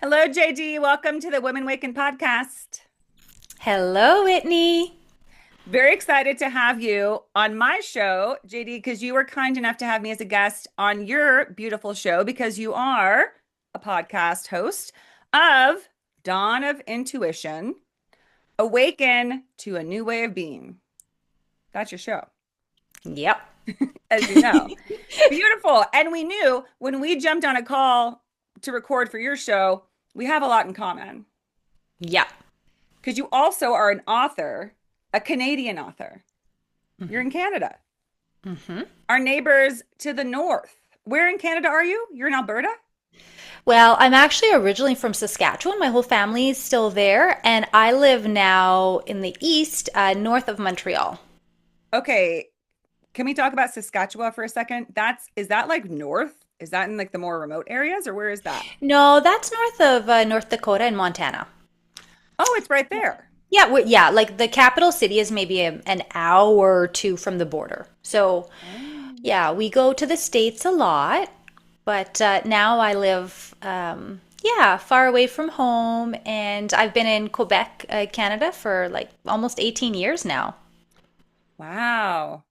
Hello, JD. Welcome to the Women Waken podcast. Hello, Whitney. Very excited to have you on my show, JD, because you were kind enough to have me as a guest on your beautiful show because you are a podcast host of Dawn of Intuition, Awaken to a New Way of Being. That's your show, Yep. as you know. Beautiful. And we knew when we jumped on a call to record for your show, we have a lot in common. Yep. Because you also are an author, a Canadian author. You're in Canada. hmm Our neighbors to the north. Where in Canada are you? You're in Alberta? Well, I'm actually originally from Saskatchewan. My whole family is still there, and I live now in the east, north of Montreal. Okay. Can we talk about Saskatchewan for a second? Is that like north? Is that in like the more remote areas or where is that? No, that's north of North Dakota and Montana. Oh, it's right there. Yeah, yeah, like the capital city is maybe an hour or two from the border. So, Oh. yeah, we go to the States a lot, but now I live, yeah, far away from home, and I've been in Quebec, Canada for like almost 18 years now. Wow.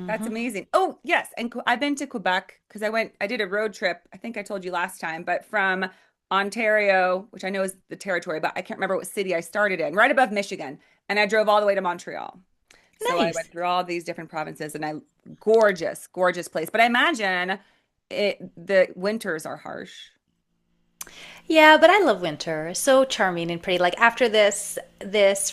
That's hmm amazing. Oh, yes. And I've been to Quebec because I did a road trip. I think I told you last time, but from Ontario, which I know is the territory, but I can't remember what city I started in, right above Michigan. And I drove all the way to Montreal. So I went Nice. through all these different provinces and gorgeous, gorgeous place. But I imagine the winters are harsh. Yeah, but I love winter. So charming and pretty. Like after this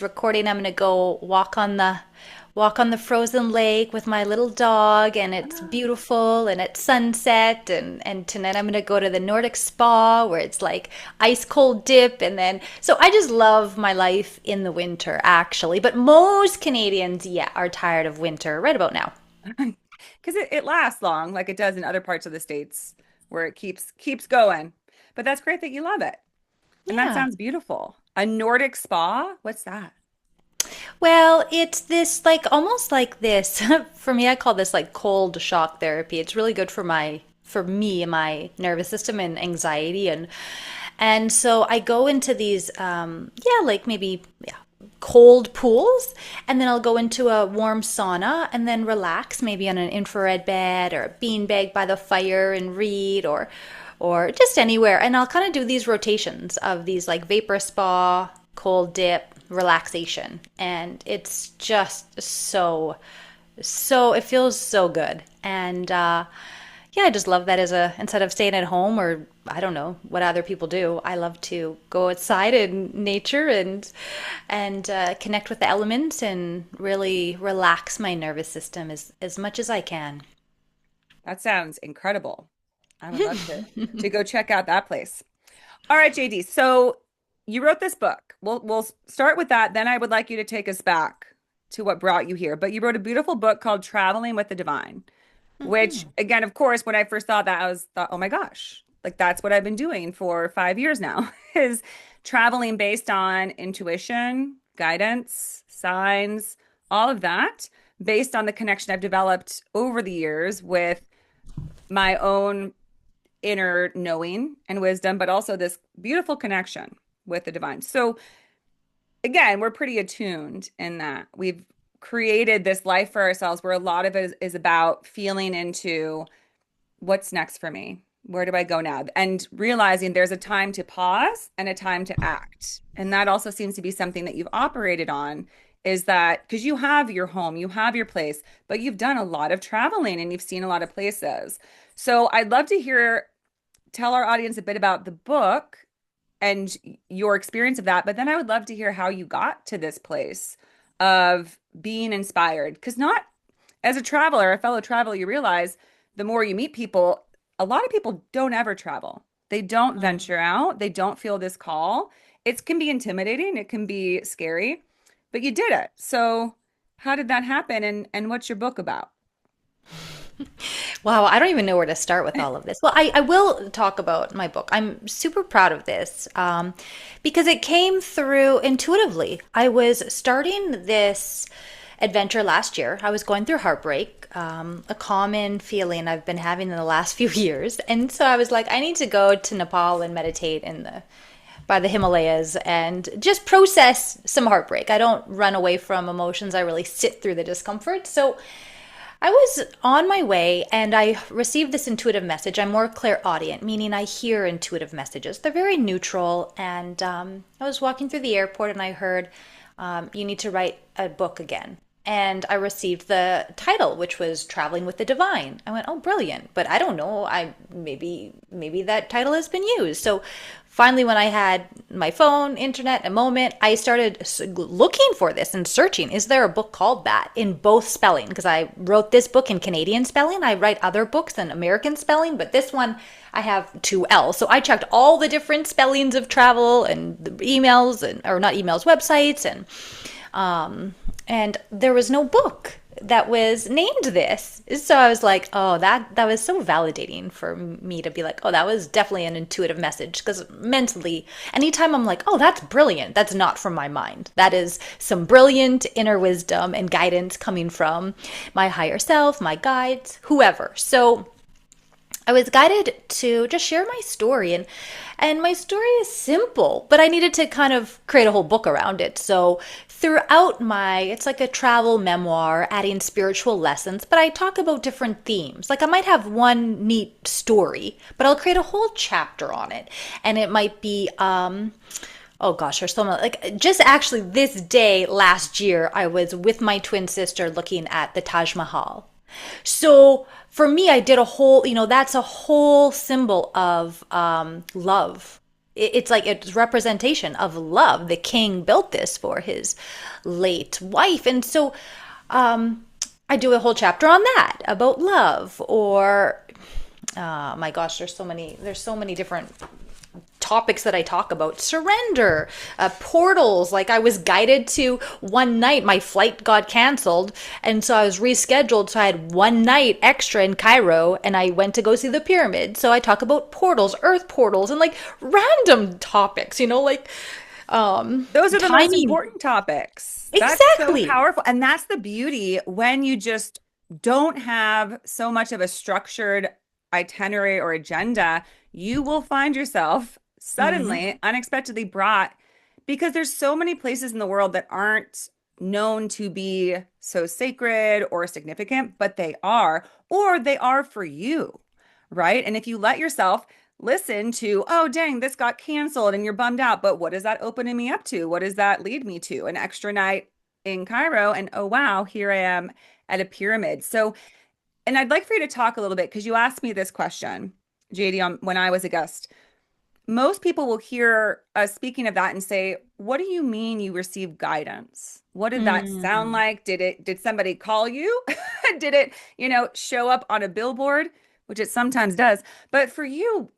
recording, I'm gonna go walk on the frozen lake with my little dog, and it's beautiful and it's sunset, and tonight I'm gonna go to the Nordic spa where it's like ice cold dip, and then so I just love my life in the winter actually. But most Canadians, yeah, are tired of winter right about now. Because it lasts long, like it does in other parts of the States where it keeps going. But that's great that you love it. And that Yeah. sounds beautiful. A Nordic spa? What's that? Well, it's this like almost like this for me I call this like cold shock therapy. It's really good for me and my nervous system and anxiety and so I go into these yeah, like maybe yeah, cold pools, and then I'll go into a warm sauna and then relax maybe on an infrared bed or a beanbag by the fire and read or just anywhere. And I'll kind of do these rotations of these like vapor spa, cold dip, relaxation. And it's just so, it feels so good. And yeah, I just love that as instead of staying at home or I don't know what other people do, I love to go outside in nature and connect with the elements and really relax my nervous system as much as I can. That sounds incredible. I would love to go check out that place. All right, JD. So you wrote this book. We'll start with that. Then I would like you to take us back to what brought you here. But you wrote a beautiful book called Traveling with the Divine, which Mhm. again, of course, when I first saw that, thought, oh my gosh, like that's what I've been doing for 5 years now, is traveling based on intuition, guidance, signs, all of that, based on the connection I've developed over the years with my own inner knowing and wisdom, but also this beautiful connection with the divine. So again, we're pretty attuned in that we've created this life for ourselves where a lot of it is about feeling into what's next for me. Where do I go now? And realizing there's a time to pause and a time to act. And that also seems to be something that you've operated on is that because you have your home, you have your place, but you've done a lot of traveling and you've seen a lot of places. So I'd love to tell our audience a bit about the book and your experience of that. But then I would love to hear how you got to this place of being inspired. Because not as a traveler, a fellow traveler, you realize the more you meet people, a lot of people don't ever travel. They don't Mm. venture out. They don't feel this call. It can be intimidating. It can be scary, but you did it. So how did that happen? And what's your book about? Wow, I don't even know where to start with all of this. Well, I will talk about my book. I'm super proud of this because it came through intuitively. I was starting this adventure last year. I was going through heartbreak, a common feeling I've been having in the last few years. And so I was like, I need to go to Nepal and meditate by the Himalayas and just process some heartbreak. I don't run away from emotions. I really sit through the discomfort. So I was on my way and I received this intuitive message. I'm more clairaudient, meaning I hear intuitive messages. They're very neutral. And I was walking through the airport and I heard, you need to write a book again. And I received the title, which was Traveling with the Divine. I went, oh, brilliant. But I don't know. Maybe that title has been used. So finally, when I had my phone, internet, a moment, I started looking for this and searching. Is there a book called that in both spelling? Because I wrote this book in Canadian spelling. I write other books in American spelling, but this one I have 2L. So I checked all the different spellings of travel and the emails or not emails, websites and there was no book that was named this. So I was like, oh, that was so validating for me to be like, oh, that was definitely an intuitive message. Because mentally, anytime I'm like, oh, that's brilliant, that's not from my mind. That is some brilliant inner wisdom and guidance coming from my higher self, my guides, whoever. So I was guided to just share my story, and my story is simple, but I needed to kind of create a whole book around it. So throughout it's like a travel memoir, adding spiritual lessons, but I talk about different themes. Like I might have one neat story, but I'll create a whole chapter on it. And it might be, oh gosh, there's so much. Like just actually this day last year, I was with my twin sister looking at the Taj Mahal. So for me, I did a whole, that's a whole symbol of love. It's like it's representation of love. The king built this for his late wife. And so I do a whole chapter on that about love or, my gosh, there's so many different topics that I talk about. Surrender, portals. Like I was guided to one night, my flight got canceled. And so I was rescheduled. So I had one night extra in Cairo and I went to go see the pyramid. So I talk about portals, earth portals, and like random topics, like those are the most important topics. That's Exactly. so powerful. And that's the beauty when you just don't have so much of a structured itinerary or agenda, you will find yourself Hmm. suddenly, unexpectedly brought because there's so many places in the world that aren't known to be so sacred or significant, but they are, or they are for you, right? And if you let yourself listen to, oh, dang, this got canceled and you're bummed out, but what is that opening me up to? What does that lead me to? An extra night in Cairo, and oh, wow, here I am at a pyramid. So, and I'd like for you to talk a little bit because you asked me this question, JD, when I was a guest. Most people will hear us speaking of that and say, "What do you mean you received guidance? What did that sound Mm. like? Did somebody call you? Did it, show up on a billboard?" Which it sometimes does. But for you,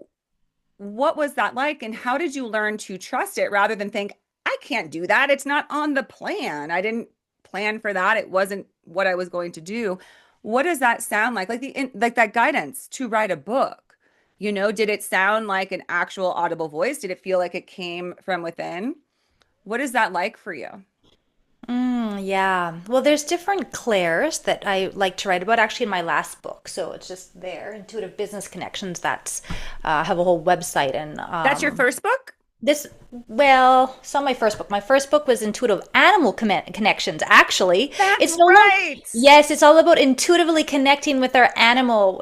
what was that like? And how did you learn to trust it rather than think, I can't do that. It's not on the plan. I didn't plan for that. It wasn't what I was going to do. What does that sound like? Like that guidance to write a book. Did it sound like an actual audible voice? Did it feel like it came from within? What is that like for you? Yeah. Well, there's different clairs that I like to write about actually in my last book. So it's just there, Intuitive Business Connections. That's have a whole website and That's your first book? this well, it's not my first book. My first book was Intuitive Animal Connections. Actually, That's it's no longer. right. Yes, it's all about intuitively connecting with our animal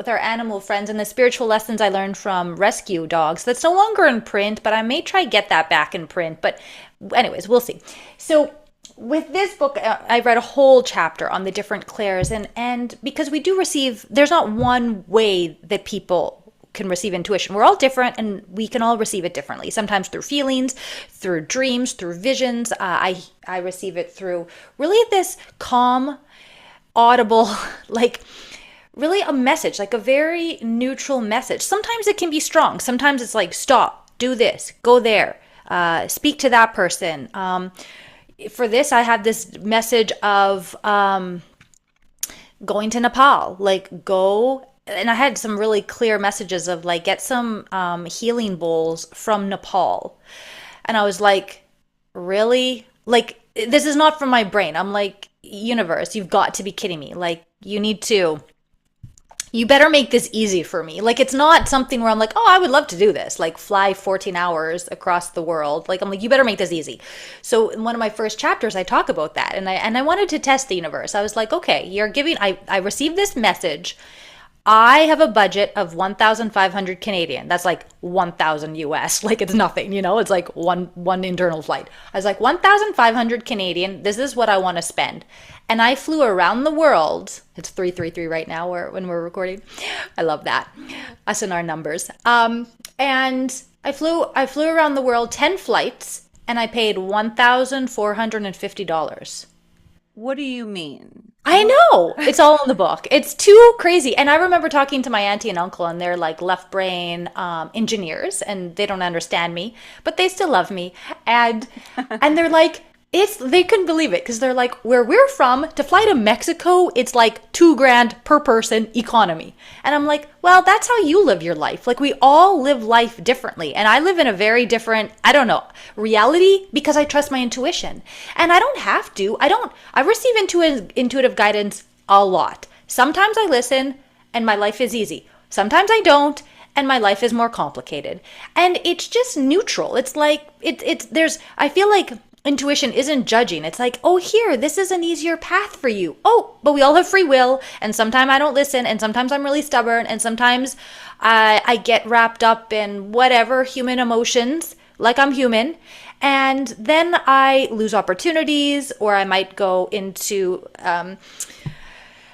friends, and the spiritual lessons I learned from rescue dogs. That's no longer in print, but I may try get that back in print. But, anyways, we'll see. So with this book, I read a whole chapter on the different clairs, and because we do receive, there's not one way that people can receive intuition. We're all different and we can all receive it differently. Sometimes through feelings, through dreams, through visions. I receive it through really this calm, audible, like really a message, like a very neutral message. Sometimes it can be strong. Sometimes it's like, stop, do this, go there, speak to that person. For this, I have this message of going to Nepal, like go. And I had some really clear messages of like get some healing bowls from Nepal. And I was like, really? Like, this is not from my brain. I'm like, universe, you've got to be kidding me. Like, you better make this easy for me. Like, it's not something where I'm like, oh, I would love to do this, like fly 14 hours across the world. Like, I'm like, you better make this easy. So in one of my first chapters, I talk about that. And I wanted to test the universe. I was like, okay, I received this message. I have a budget of 1,500 Canadian. That's like 1,000 US. Like, it's nothing, it's like one internal flight. I was like, 1,500 Canadian. This is what I want to spend. And I flew around the world. It's 333 right now when we're recording. I love that. Us and our numbers. And I flew around the world 10 flights and I paid $1,450. What do you mean? I know. It's all in the book. It's too crazy. And I remember talking to my auntie and uncle, and they're like left brain engineers, and they don't understand me, but they still love me. And they're like, they couldn't believe it because they're like, where we're from, to fly to Mexico, it's like 2 grand per person economy. And I'm like, well, that's how you live your life. Like, we all live life differently. And I live in a very different, I don't know, reality because I trust my intuition. And I don't have to. I receive intuitive guidance a lot. Sometimes I listen and my life is easy. Sometimes I don't and my life is more complicated. And it's just neutral. It's like, I feel like intuition isn't judging. It's like, oh, here, this is an easier path for you. Oh, but we all have free will. And sometimes I don't listen. And sometimes I'm really stubborn. And sometimes I get wrapped up in whatever human emotions, like I'm human. And then I lose opportunities, or I might go into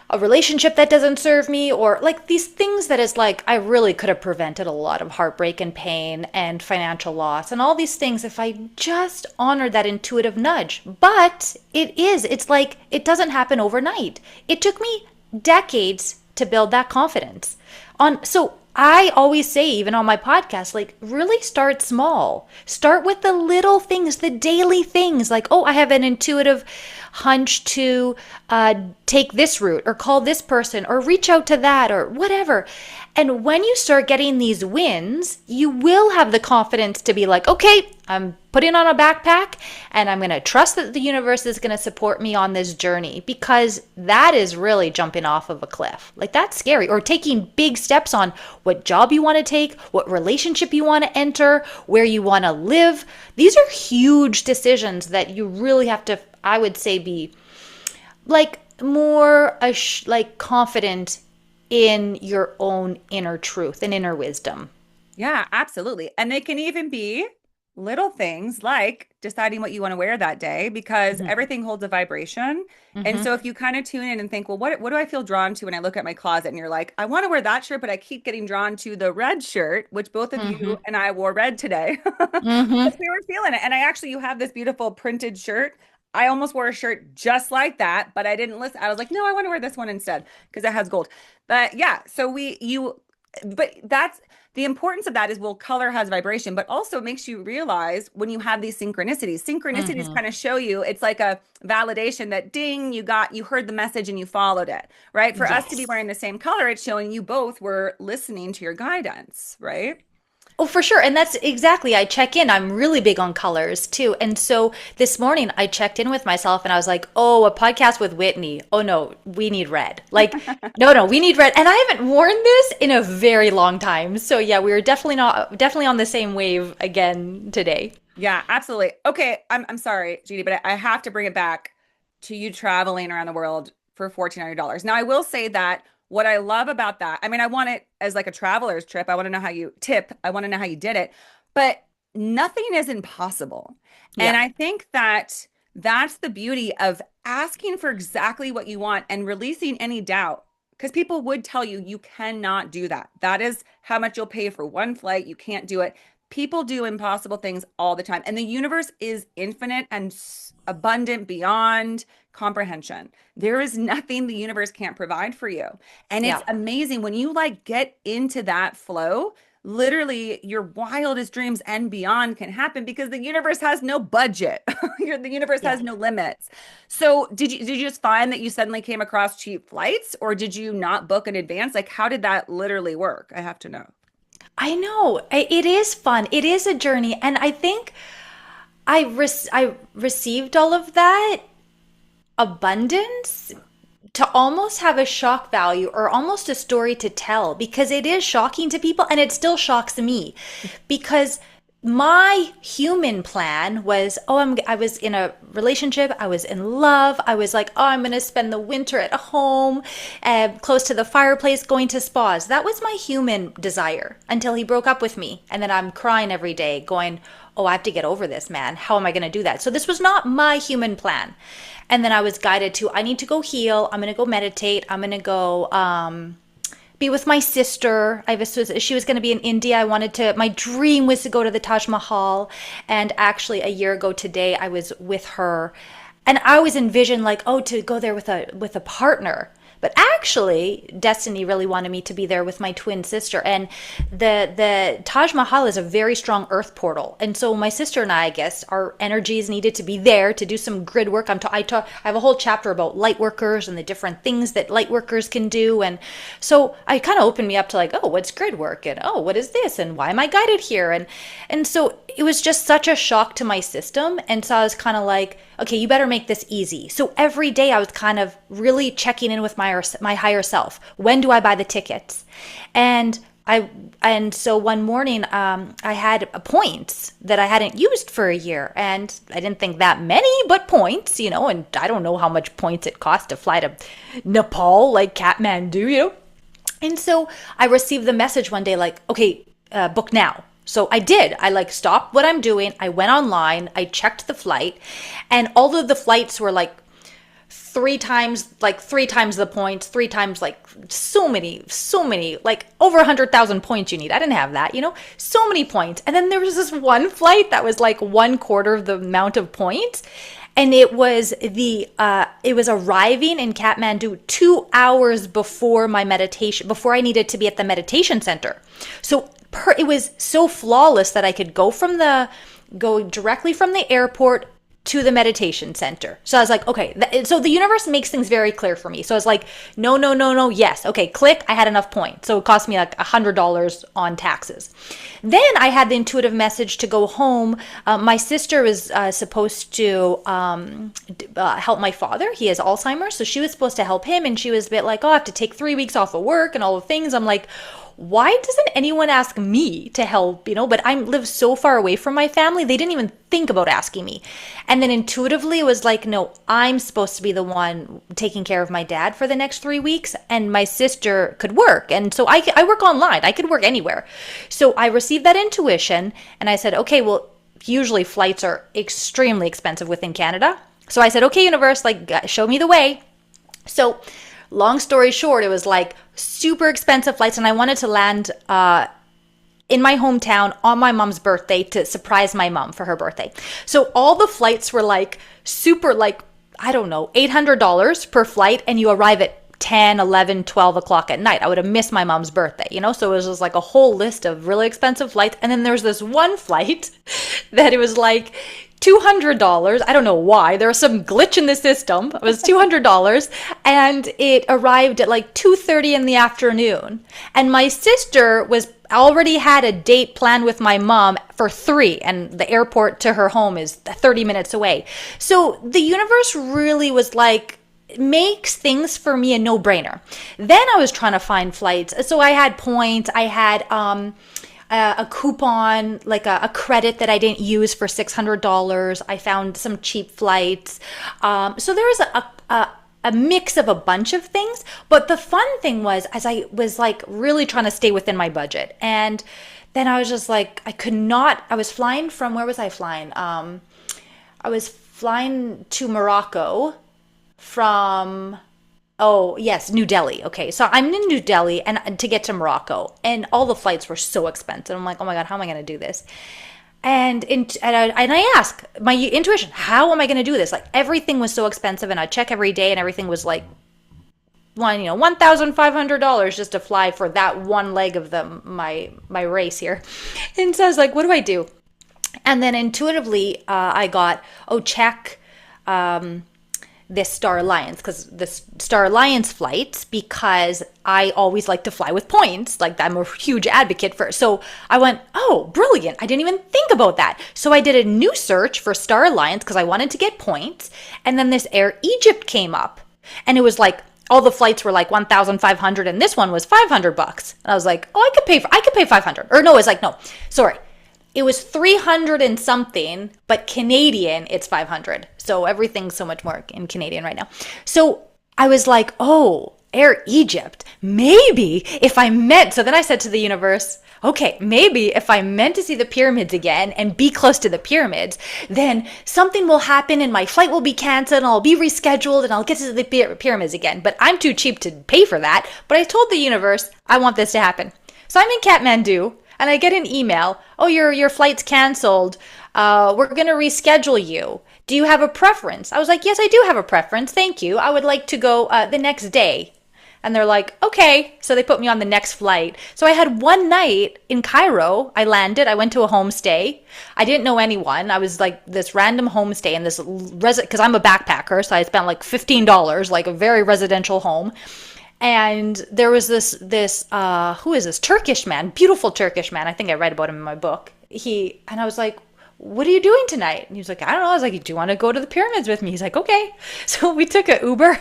a relationship that doesn't serve me, or like these things that is like, I really could have prevented a lot of heartbreak and pain and financial loss and all these things if I just honored that intuitive nudge. But it's like, it doesn't happen overnight. It took me decades to build that confidence. So I always say, even on my podcast, like, really start small. Start with the little things, the daily things, like, oh, I have an intuitive hunch to take this route or call this person or reach out to that or whatever. And when you start getting these wins, you will have the confidence to be like, okay, I'm putting on a backpack and I'm going to trust that the universe is going to support me on this journey, because that is really jumping off of a cliff. Like, that's scary. Or taking big steps on what job you want to take, what relationship you want to enter, where you want to live. These are huge decisions that you really have to, I would say, be like more like confident in your own inner truth and inner wisdom. Yeah, absolutely. And they can even be little things like deciding what you want to wear that day, because Mm-hmm. everything holds a vibration. And Mm-hmm. so if you kind of tune in and think, well, what do I feel drawn to when I look at my closet? And you're like, I want to wear that shirt, but I keep getting drawn to the red shirt, which both of Mm-hmm. you and I wore red today. Mm-hmm. Because we were feeling it. And you have this beautiful printed shirt. I almost wore a shirt just like that, but I didn't listen. I was like, no, I want to wear this one instead because it has gold. But yeah, but that's the importance of that is, well, color has vibration, but also it makes you realize when you have these synchronicities. Synchronicities Mm-hmm. kind of show you, it's like a validation that ding, you heard the message and you followed it, right? For us to be Yes. wearing the same color, it's showing you both were listening to your guidance, right? Oh, for sure. And that's exactly, I check in. I'm really big on colors too. And so this morning I checked in with myself and I was like, oh, a podcast with Whitney. Oh no, we need red. Like, no, we need red. And I haven't worn this in a very long time. So yeah, we were definitely on the same wave again today. Yeah, absolutely. Okay, I'm sorry, Judy, but I have to bring it back to you traveling around the world for $1,400. Now, I will say that what I love about that, I mean, I want it as like a traveler's trip. I want to know how you tip. I want to know how you did it. But nothing is impossible. And Yeah. I think that that's the beauty of asking for exactly what you want and releasing any doubt. Because people would tell you you cannot do that. That is how much you'll pay for one flight. You can't do it. People do impossible things all the time, and the universe is infinite and abundant beyond comprehension. There is nothing the universe can't provide for you. And it's Yeah. amazing when you like get into that flow, literally your wildest dreams and beyond can happen because the universe has no budget. The universe Yeah. has no limits. So did you just find that you suddenly came across cheap flights, or did you not book in advance? Like, how did that literally work? I have to know. I know. It is fun. It is a journey. And I think I received all of that abundance to almost have a shock value or almost a story to tell, because it is shocking to people and it still shocks me because my human plan was, I was in a relationship, I was in love, I was like, oh, I'm going to spend the winter at home, close to the fireplace, going to spas. That was my human desire until he broke up with me. And then I'm crying every day going, oh, I have to get over this, man. How am I going to do that? So this was not my human plan. And then I was guided to, I need to go heal. I'm going to go meditate. I'm going to go be with my sister. She was going to be in India. My dream was to go to the Taj Mahal. And actually a year ago today, I was with her. And I always envisioned like, oh, to go there with a partner. But actually, Destiny really wanted me to be there with my twin sister. And the Taj Mahal is a very strong earth portal. And so my sister and I guess, our energies needed to be there to do some grid work. I have a whole chapter about light workers and the different things that light workers can do. And so I kind of opened me up to like, oh, what's grid work? And oh, what is this? And why am I guided here? And so it was just such a shock to my system. And so I was kind of like, okay, you better make this easy. So every day I was kind of really checking in with my higher self. When do I buy the tickets? And so one morning I had points that I hadn't used for a year, and I didn't think that many, but points, and I don't know how much points it costs to fly to Nepal, like Kathmandu. And so I received the message one day like, okay, book now. So I did. I like stopped what I'm doing. I went online. I checked the flight, and all of the flights were like three times the points, three times like so many, like over 100,000 points you need. I didn't have that, so many points. And then there was this one flight that was like 1/4 of the amount of points. And it was arriving in Kathmandu 2 hours before my meditation, before I needed to be at the meditation center. So it was so flawless that I could go directly from the airport to the meditation center. So I was like, okay, so the universe makes things very clear for me. So I was like, no, yes. Okay, click, I had enough points. So it cost me like $100 on taxes. Then I had the intuitive message to go home. My sister was supposed to help my father. He has Alzheimer's. So she was supposed to help him. And she was a bit like, oh, I have to take 3 weeks off of work and all the things. I'm like, why doesn't anyone ask me to help, But I live so far away from my family, they didn't even think about asking me. And then intuitively it was like, no, I'm supposed to be the one taking care of my dad for the next 3 weeks, and my sister could work. And so I work online. I could work anywhere. So I received that intuition, and I said, okay, well, usually flights are extremely expensive within Canada. So I said, okay, universe, like, show me the way. So long story short, it was like super expensive flights, and I wanted to land in my hometown on my mom's birthday to surprise my mom for her birthday. So all the flights were like super, like, I don't know, $800 per flight, and you arrive at 10, 11, 12 o'clock at night. I would have missed my mom's birthday, So it was just like a whole list of really expensive flights. And then there's this one flight that it was like $200. I don't know why. There was some glitch in the system. It was $200, and it arrived at like 2:30 in the afternoon. And my sister already had a date planned with my mom for 3, and the airport to her home is 30 minutes away. So the universe really was like, makes things for me a no-brainer. Then I was trying to find flights. So I had points. I had a coupon, like a credit that I didn't use for $600. I found some cheap flights. So there was a mix of a bunch of things. But the fun thing was, as I was like really trying to stay within my budget. And then I was just like, I was flying from, where was I flying? I was flying to Morocco from, oh, yes, New Delhi. Okay, so I'm in New Delhi and to get to Morocco, and all the flights were so expensive. I'm like, oh my God, how am I going to do this? And I ask my intuition, how am I going to do this? Like, everything was so expensive, and I check every day, and everything was like $1,500 just to fly for that one leg of my race here. And so I was like, what do I do? And then intuitively, I got, check this Star Alliance, because the Star Alliance flights, because I always like to fly with points. Like, I'm a huge advocate for. So I went, oh, brilliant. I didn't even think about that. So I did a new search for Star Alliance because I wanted to get points. And then this Air Egypt came up, and it was like all the flights were like 1,500 and this one was $500. And I was like, oh, I could pay 500. Or no, it's like, no, sorry. It was 300 and something, but Canadian, it's 500. So everything's so much more in Canadian right now. So I was like, oh, Air Egypt, maybe if I meant, so then I said to the universe, okay, maybe if I meant to see the pyramids again and be close to the pyramids, then something will happen and my flight will be canceled and I'll be rescheduled and I'll get to the pyramids again. But I'm too cheap to pay for that. But I told the universe, I want this to happen. So I'm in Kathmandu and I get an email, oh, your flight's canceled. We're going to reschedule you. Do you have a preference? I was like, yes, I do have a preference. Thank you. I would like to go the next day. And they're like, okay. So they put me on the next flight. So I had one night in Cairo. I landed. I went to a homestay. I didn't know anyone. I was like this random homestay in this because I'm a backpacker. So I spent like $15, like a very residential home. And there was this who is this Turkish man, beautiful Turkish man. I think I write about him in my book. And I was like, what are you doing tonight? And he was like, I don't know. I was like, do you want to go to the pyramids with me? He's like, okay. So we took an Uber,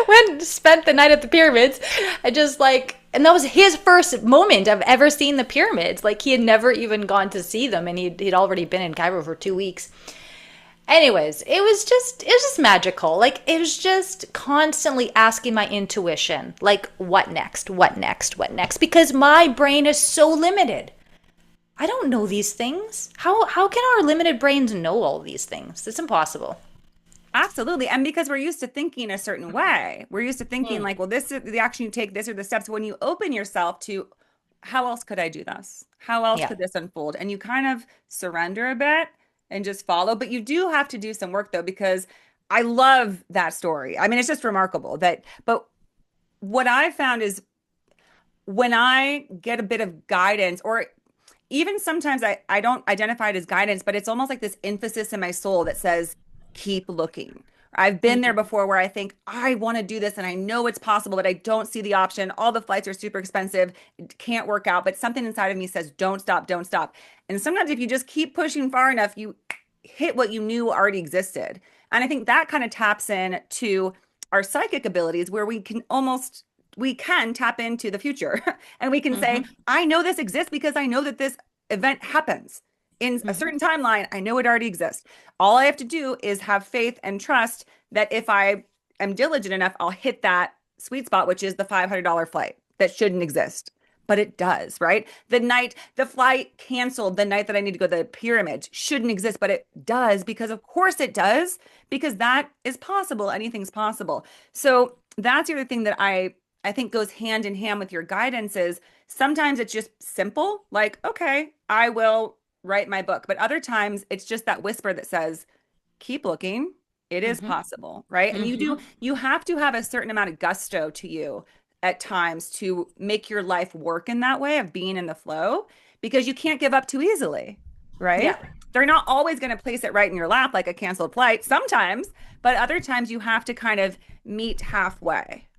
went, spent the night at the pyramids. I just like, and that was his first moment of ever seeing the pyramids. Like he had never even gone to see them, and he'd already been in Cairo for 2 weeks. Anyways, it was just magical. Like it was just constantly asking my intuition, like what next? What next? What next? Because my brain is so limited. I don't know these things. How can our limited brains know all these things? It's impossible. Absolutely. And because we're used to thinking a certain way, we're used to thinking Hmm. like, well, this is the action you take, this are the steps. When you open yourself to how else could I do this? How else Yeah. could this unfold? And you kind of surrender a bit and just follow. But you do have to do some work though, because I love that story. I mean, it's just remarkable but what I found is when I get a bit of guidance, or even sometimes I don't identify it as guidance, but it's almost like this emphasis in my soul that says, keep looking. I've been there Hmm. before where I think I want to do this and I know it's possible, but I don't see the option. All the flights are super expensive. It can't work out, but something inside of me says, don't stop, don't stop. And sometimes if you just keep pushing far enough, you hit what you knew already existed. And I think that kind of taps in to our psychic abilities where we can tap into the future and we can say, Hmm. I know this exists because I know that this event happens in a Hmm. certain timeline. I know it already exists. All I have to do is have faith and trust that if I am diligent enough, I'll hit that sweet spot, which is the $500 flight that shouldn't exist. But it does, right? The flight canceled the night that I need to go to the pyramids shouldn't exist, but it does because, of course, it does, because that is possible. Anything's possible. So that's the other thing that I think goes hand in hand with your guidance is sometimes it's just simple, like, okay, I will write my book. But other times it's just that whisper that says, keep looking. It is Hmm. possible, right? And Hmm. you have to have a certain amount of gusto to you at times to make your life work in that way of being in the flow because you can't give up too easily, right? Yeah. They're not always going to place it right in your lap like a canceled flight sometimes, but other times you have to kind of meet halfway.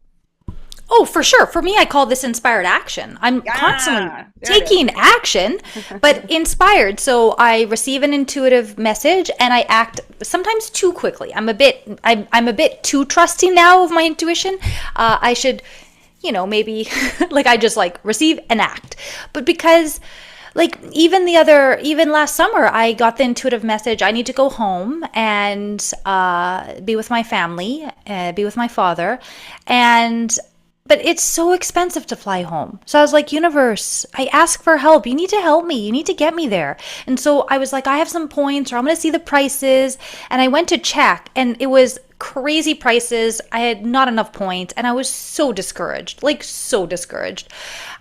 Oh, for sure. For me, I call this inspired action. I'm constantly Yeah, there it taking action, but inspired. So I receive an intuitive message and I act sometimes too quickly. I'm a bit too trusting now of my intuition. I should, maybe like I just like receive and act. But because like even last summer I got the intuitive message I need to go home and be with my family, be with my father, and but it's so expensive to fly home. So I was like, universe, I ask for help. You need to help me. You need to get me there. And so I was like, I have some points, or I'm going to see the prices. And I went to check and it was crazy prices. I had not enough points and I was so discouraged, like so discouraged.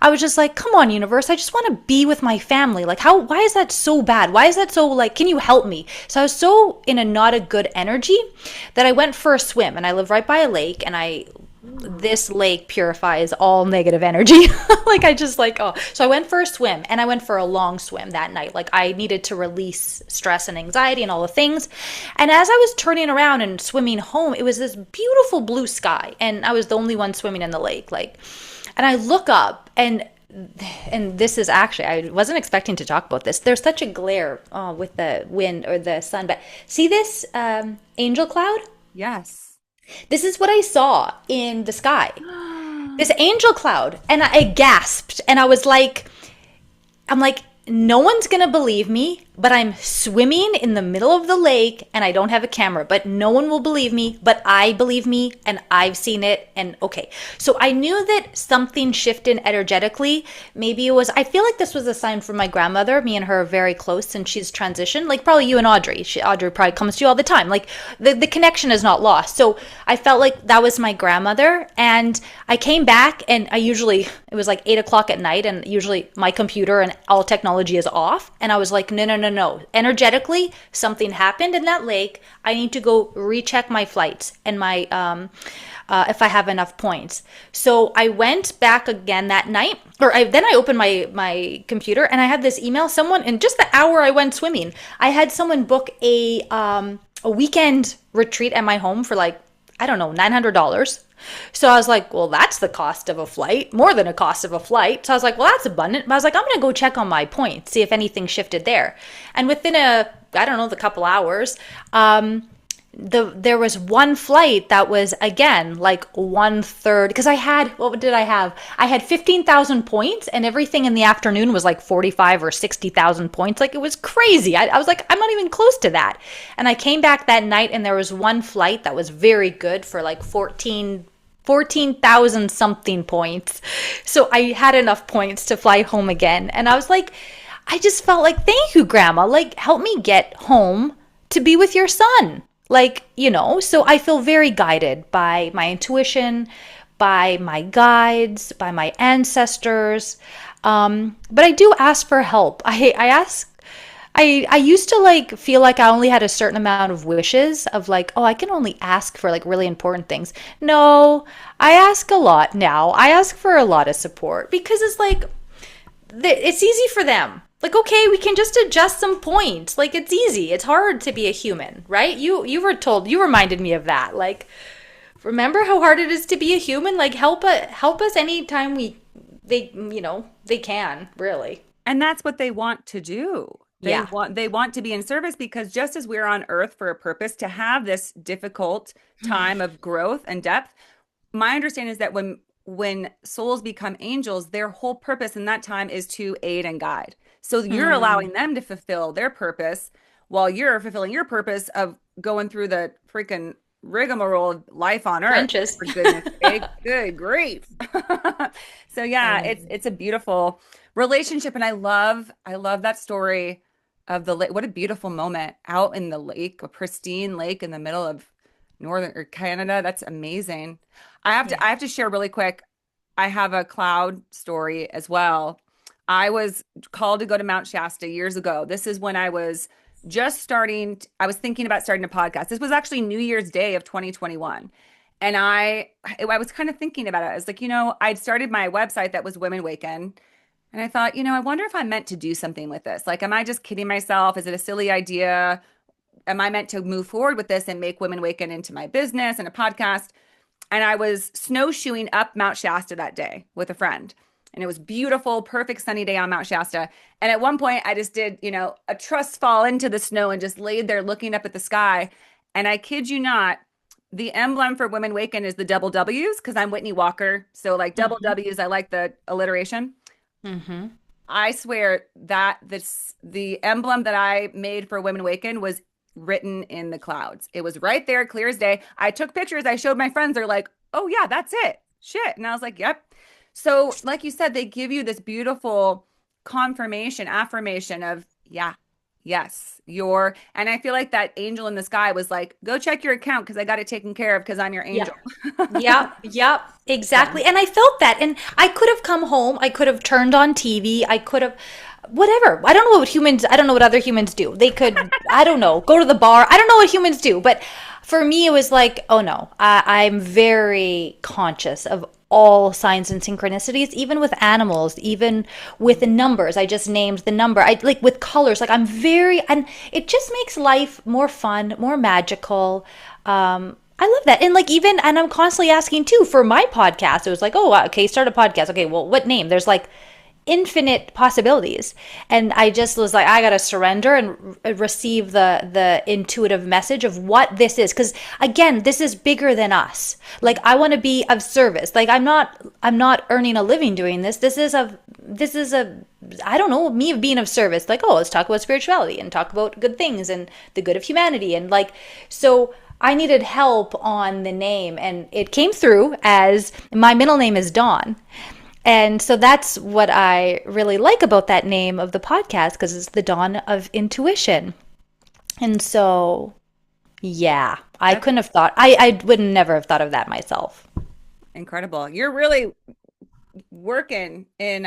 I was just like, come on, universe. I just want to be with my family. Like why is that so bad? Why is that so like, can you help me? So I was so in a not a good energy that I went for a swim, and I live right by a lake, and this lake purifies all negative energy. Like I just like, oh, so I went for a swim, and I went for a long swim that night. Like I needed to release stress and anxiety and all the things. And as I was turning around and swimming home, it was this beautiful blue sky, and I was the only one swimming in the lake. Like, and I look up, and this is actually, I wasn't expecting to talk about this. There's such a glare with the wind or the sun, but see this angel cloud? Yes. This is what I saw in the sky. This angel cloud. And I gasped and I was like, I'm like, no one's gonna believe me, but I'm swimming in the middle of the lake and I don't have a camera, but no one will believe me, but I believe me and I've seen it. And okay. So I knew that something shifted energetically. Maybe it was, I feel like this was a sign from my grandmother. Me and her are very close and she's transitioned, like probably you and Audrey. Audrey probably comes to you all the time. Like the connection is not lost. So I felt like that was my grandmother. And I came back and it was like 8 o'clock at night and usually my computer and all technology is off. And I was like, no, no, no, no. Energetically, something happened in that lake. I need to go recheck my flights and my, if I have enough points. So I went back again that night, then I opened my computer and I had this email. Someone, in just the hour I went swimming, I had someone book a weekend retreat at my home for like, I don't know, $900. So I was like, well, that's the cost of a flight, more than a cost of a flight. So I was like, well, that's abundant. But I was like, I'm going to go check on my points, see if anything shifted there. And within I don't know, the couple hours, there was one flight that was again like 1/3 because what did I have? I had 15,000 points and everything in the afternoon was like 45 or 60,000 points. Like it was crazy. I was like, I'm not even close to that. And I came back that night and there was one flight that was very good for like 14,000 something points. So I had enough points to fly home again. And I was like, I just felt like, thank you, Grandma. Like, help me get home to be with your son. Like, so I feel very guided by my intuition, by my guides, by my ancestors. But I do ask for help. I used to like feel like I only had a certain amount of wishes of like, oh, I can only ask for like really important things. No, I ask a lot now. I ask for a lot of support because it's like, it's easy for them. Like, okay, we can just adjust some points. Like, it's easy. It's hard to be a human, right? You reminded me of that. Like, remember how hard it is to be a human? Like, help us anytime they can, really. And that's what they want to do. Yeah. They want to be in service because just as we're on earth for a purpose to have this difficult time of growth and depth, my understanding is that when souls become angels, their whole purpose in that time is to aid and guide. So you're allowing them to fulfill their purpose while you're fulfilling your purpose of going through the freaking rigmarole of life on earth. Trenches. For goodness sake, good grief. So yeah, it's a beautiful relationship, and I love that story of the lake. What a beautiful moment out in the lake, a pristine lake in the middle of northern or Canada. That's amazing. I have to share really quick. I have a cloud story as well. I was called to go to Mount Shasta years ago. This is when I was just starting. I was thinking about starting a podcast. This was actually New Year's Day of 2021. And I was kind of thinking about it. I was like, I'd started my website that was Women Awaken. And I thought, I wonder if I'm meant to do something with this. Like, am I just kidding myself? Is it a silly idea? Am I meant to move forward with this and make Women Awaken into my business and a podcast? And I was snowshoeing up Mount Shasta that day with a friend. And it was beautiful, perfect sunny day on Mount Shasta. And at one point, I just did, a trust fall into the snow and just laid there looking up at the sky. And I kid you not, the emblem for Women Awaken is the double W's because I'm Whitney Walker. So like double W's, I like the alliteration. Mm-hmm. I swear that the emblem that I made for Women Awaken was written in the clouds. It was right there, clear as day. I took pictures. I showed my friends. They're like, oh yeah, that's it. Shit. And I was like, yep. So like you said, they give you this beautiful confirmation, affirmation of, yeah, yes, and I feel like that angel in the sky was like, go check your account because I got it taken care of because I'm your angel. Yep, exactly. Yeah. And I felt that. And I could have come home. I could have turned on TV. I could have, whatever. I don't know what other humans do. They could, I don't know, go to the bar. I don't know what humans do. But for me, it was like, oh no, I'm very conscious of all signs and synchronicities, even with animals, even with the numbers. I just named the number. I like with colors, like and it just makes life more fun, more magical. I love that. And and I'm constantly asking too for my podcast. It was like, oh, okay, start a podcast. Okay, well, what name? There's like infinite possibilities. And I just was like, I gotta surrender and receive the intuitive message of what this is, because again, this is bigger than us. Like, I want to be of service. Like, I'm not earning a living doing this. This is a I don't know, me being of service. Like, oh, let's talk about spirituality and talk about good things and the good of humanity. And like, so I needed help on the name, and it came through as my middle name is Dawn. And so that's what I really like about that name of the podcast, because it's the dawn of intuition. And so, yeah, I That's couldn't have thought, I would never have thought of that myself. incredible. You're really working in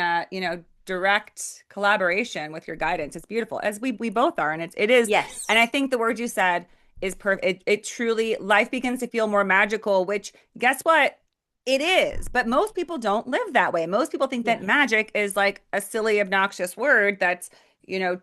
direct collaboration with your guidance. It's beautiful, as we both are, and it is. Yes. And I think the word you said is perfect. It truly, life begins to feel more magical, which guess what? It is. But most people don't live that way. Most people think that Yeah. magic is like a silly, obnoxious word that's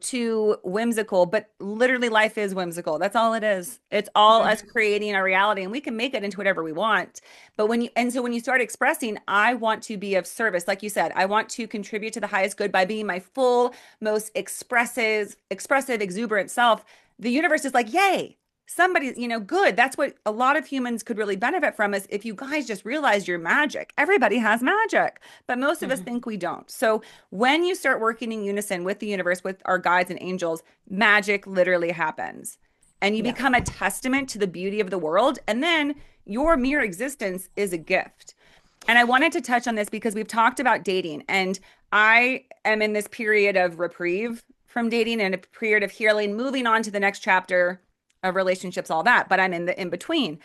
too whimsical, but literally life is whimsical. That's all it is. It's all us Mhm. creating our reality, and we can make it into whatever we want. But when you start expressing, I want to be of service, like you said, I want to contribute to the highest good by being my full, most expressive, exuberant self. The universe is like, yay, somebody, good. That's what a lot of humans could really benefit from, is if you guys just realize your magic. Everybody has magic, but most of us Mhm. think we don't. So when you start working in unison with the universe, with our guides and angels, magic literally happens. And you Yeah. become a testament to the beauty of the world. And then your mere existence is a gift. And I wanted to touch on this because we've talked about dating, and I am in this period of reprieve from dating and a period of healing, moving on to the next chapter of relationships, all that. But I'm in the in between.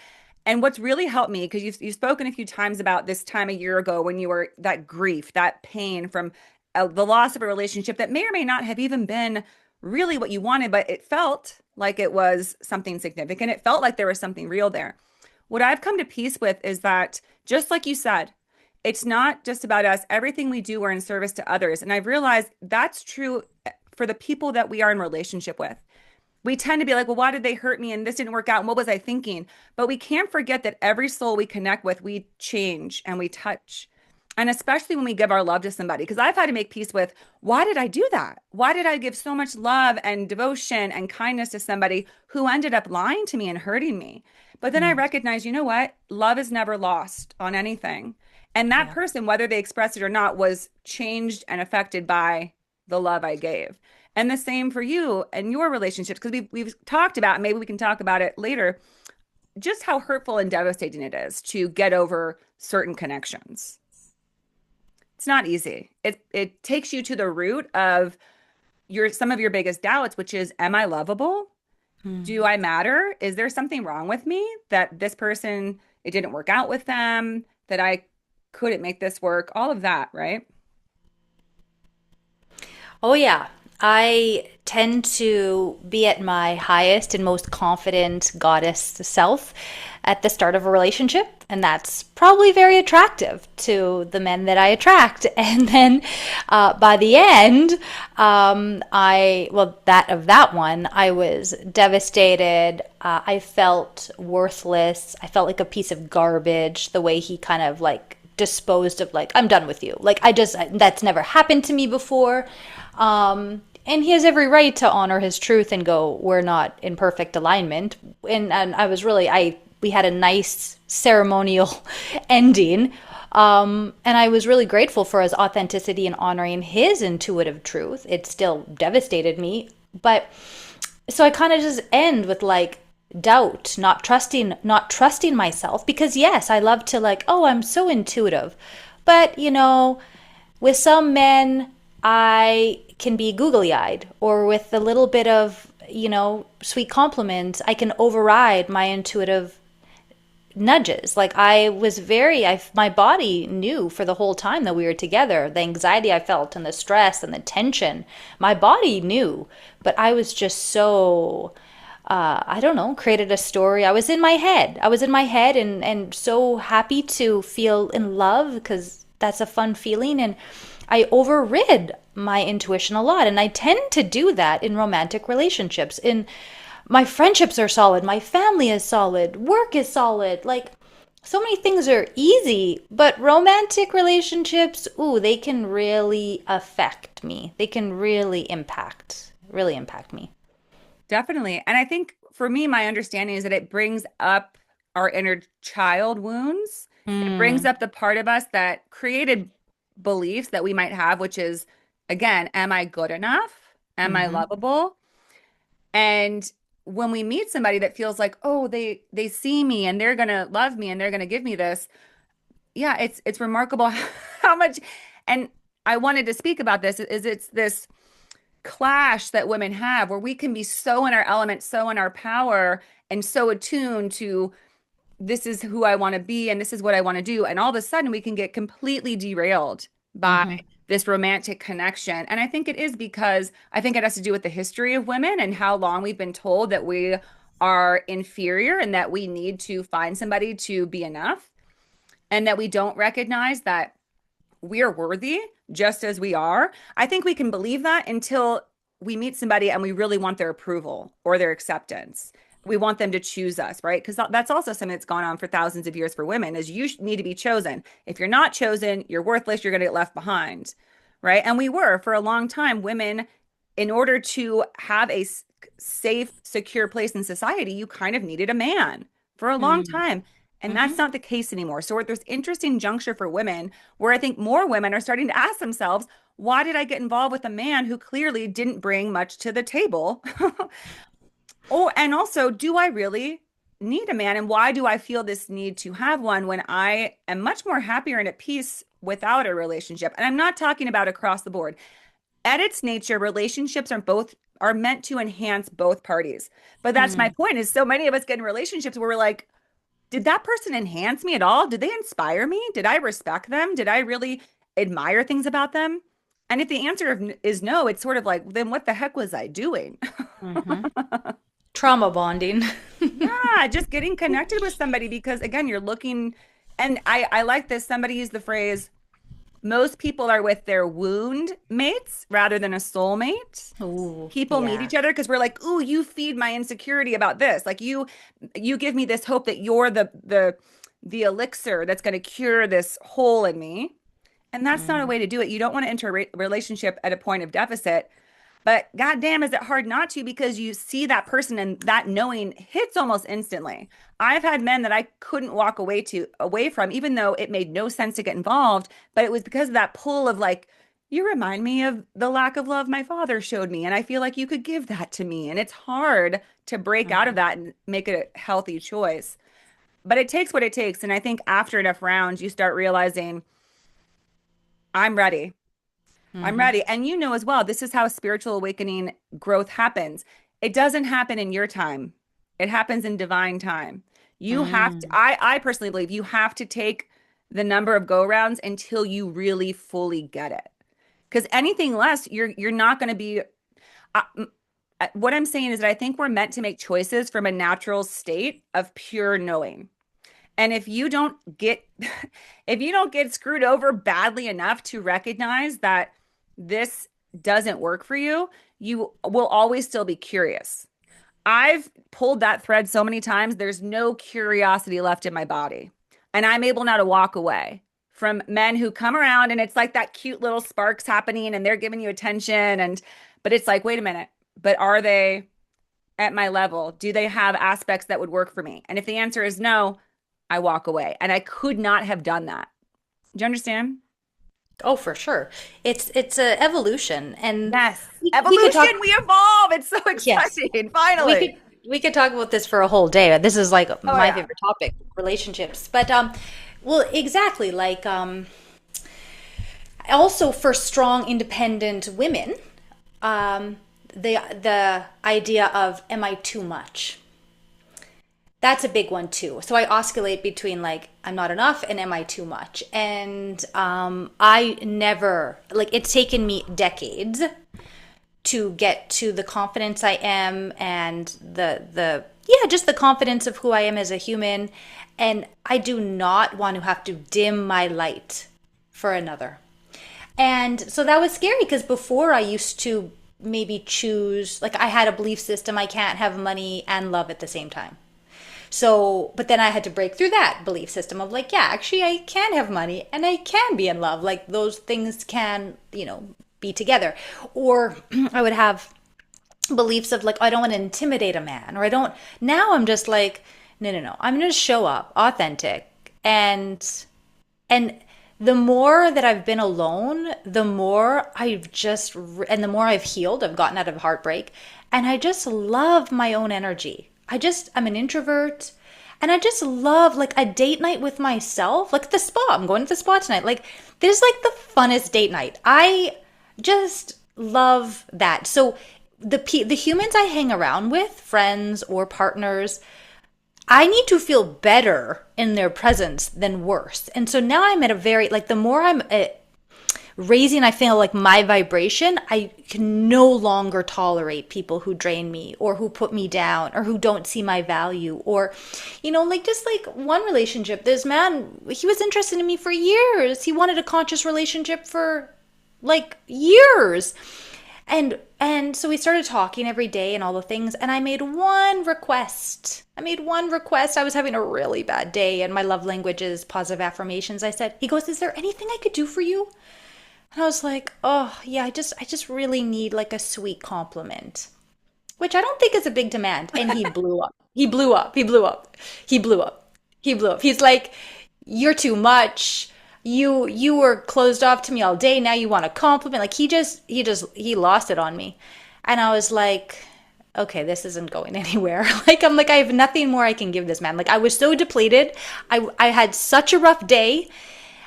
And what's really helped me, because you've spoken a few times about this time a year ago when you were that grief, that pain from the loss of a relationship that may or may not have even been really what you wanted, but it felt like it was something significant. It felt like there was something real there. What I've come to peace with is that, just like you said, it's not just about us. Everything we do, we're in service to others. And I've realized that's true for the people that we are in relationship with. We tend to be like, well, why did they hurt me? And this didn't work out. And what was I thinking? But we can't forget that every soul we connect with, we change and we touch. And especially when we give our love to somebody, because I've had to make peace with, why did I do that? Why did I give so much love and devotion and kindness to somebody who ended up lying to me and hurting me? But then I Mm. recognize, you know what? Love is never lost on anything. And that Yeah. person, whether they express it or not, was changed and affected by the love I gave. And the same for you and your relationships, because we've talked about, maybe we can talk about it later, just how hurtful and devastating it is to get over certain connections. It's not easy. It takes you to the root of your some of your biggest doubts, which is, am I lovable? Do Mm. I matter? Is there something wrong with me that this person, it didn't work out with them, that I couldn't make this work? All of that, right? Oh, yeah. I tend to be at my highest and most confident goddess self at the start of a relationship. And that's probably very attractive to the men that I attract. And then by the end, that one, I was devastated. I felt worthless. I felt like a piece of garbage, the way he kind of like disposed of, like, I'm done with you. Like, that's never happened to me before. And he has every right to honor his truth and go, we're not in perfect alignment. And I was really, we had a nice ceremonial ending. And I was really grateful for his authenticity and honoring his intuitive truth. It still devastated me. But so I kind of just end with like doubt, not trusting myself, because yes, I love to like, oh, I'm so intuitive. But, with some men, I can be googly eyed, or with a little bit of, sweet compliments, I can override my intuitive nudges. Like, my body knew for the whole time that we were together, the anxiety I felt and the stress and the tension, my body knew, but I was just so, I don't know, created a story. I was in my head and so happy to feel in love, because that's a fun feeling. And I overrid my intuition a lot. And I tend to do that in romantic relationships. In my friendships are solid, my family is solid, work is solid. Like, so many things are easy, but romantic relationships, ooh, they can really affect me. They can really impact me. Definitely. And I think for me, my understanding is that it brings up our inner child wounds. It brings Mm, up the part of us that created beliefs that we might have, which is, again, am I good enough? Am I mm-hmm, lovable? And when we meet somebody that feels like, oh, they see me and they're gonna love me and they're gonna give me this, yeah, it's remarkable how much. And I wanted to speak about this is it's this clash that women have where we can be so in our element, so in our power, and so attuned to this is who I want to be and this is what I want to do. And all of a sudden we can get completely derailed by mm-hmm, this romantic connection. And I think it is because I think it has to do with the history of women and how long we've been told that we are inferior and that we need to find somebody to be enough and that we don't recognize that we are worthy just as we are. I think we can believe that until we meet somebody and we really want their approval or their acceptance. We want them to choose us, right? Because that's also something that's gone on for thousands of years for women is you need to be chosen. If you're not chosen, you're worthless, you're going to get left behind, right? And we were for a long time women in order to have a safe, secure place in society, you kind of needed a man for a long time. And mm-hmm. that's not the case anymore. So we're at this interesting juncture for women where I think more women are starting to ask themselves, why did I get involved with a man who clearly didn't bring much to the table? Oh, and also, do I really need a man? And why do I feel this need to have one when I am much more happier and at peace without a relationship? And I'm not talking about across the board. At its nature, relationships are meant to enhance both parties. But that's my Mm, point is so many of us get in relationships where we're like, did that person enhance me at all? Did they inspire me? Did I respect them? Did I really admire things about them? And if the answer is no, it's sort of like, then what the heck was I doing? mm-hmm. Trauma bonding. Yeah, just getting connected with somebody because again, you're looking, and I like this. Somebody used the phrase, most people are with their wound mates rather than a soulmate. Ooh, People meet yeah. each other because we're like, ooh, you feed my insecurity about this. Like you give me this hope that you're the elixir that's going to cure this hole in me. And that's not a Mm, way to do it. You don't want to enter a relationship at a point of deficit. But goddamn, is it hard not to because you see that person and that knowing hits almost instantly. I've had men that I couldn't walk away from, even though it made no sense to get involved, but it was because of that pull of like, you remind me of the lack of love my father showed me, and I feel like you could give that to me. And it's hard to break out of mhm, that and make it a healthy choice. But it takes what it takes. And I think after enough rounds, you start realizing, I'm ready. I'm mhm, ready. And you know as well, this is how spiritual awakening growth happens. It doesn't happen in your time. It happens in divine time. You have to, mm, I personally believe you have to take the number of go rounds until you really fully get it. Because anything less, you're not going to be. What I'm saying is that I think we're meant to make choices from a natural state of pure knowing. And if you don't get screwed over badly enough to recognize that this doesn't work for you, you will always still be curious. I've pulled that thread so many times, there's no curiosity left in my body. And I'm able now to walk away from men who come around and it's like that cute little sparks happening and they're giving you attention but it's like, wait a minute, but are they at my level? Do they have aspects that would work for me? And if the answer is no, I walk away. And I could not have done that. Do you understand? oh, for sure. It's a evolution, and Yes. we could Evolution, talk. we evolve. It's so Yes, exciting. we Finally. could we could talk about this for a whole day. This is like Oh, my yeah. favorite topic, relationships. But well, exactly. Like also for strong, independent women, um, the idea of am I too much? That's a big one too. So I oscillate between like I'm not enough and am I too much? And I never like it's taken me decades to get to the confidence I am and the yeah, just the confidence of who I am as a human. And I do not want to have to dim my light for another. And so that was scary because before I used to maybe choose, like I had a belief system I can't have money and love at the same time. So, but then I had to break through that belief system of like, yeah, actually, I can have money and I can be in love. Like, those things can, be together. Or I would have beliefs of like, I don't want to intimidate a man, or I don't. Now I'm just like, no, no, no. I'm going to show up authentic. And the more that I've been alone, the more and the more I've healed, I've gotten out of heartbreak, and I just love my own energy. I'm an introvert, and I just love like a date night with myself, like the spa. I'm going to the spa tonight. Like, this is like the funnest date night. I just love that. So the humans I hang around with, friends or partners, I need to feel better in their presence than worse. And so now I'm at a very, like, the more I'm raising, I feel like my vibration, I can no longer tolerate people who drain me or who put me down or who don't see my value. Or, like, just like one relationship, this man, he was interested in me for years. He wanted a conscious relationship for like years. And so we started talking every day and all the things, and I made one request. I was having a really bad day, and my love language is positive affirmations. I said, he goes, "Is there anything I could do for you?" And I was like, "Oh, yeah, I just really need like a sweet compliment." Which I don't think is a big demand. And he blew up. He blew up. He blew up. He blew up. He blew up. He's like, "You're too much. You were closed off to me all day. Now you want a compliment." Like, he lost it on me. And I was like, okay, this isn't going anywhere. Like, I'm like, I have nothing more I can give this man. Like, I was so depleted. I had such a rough day.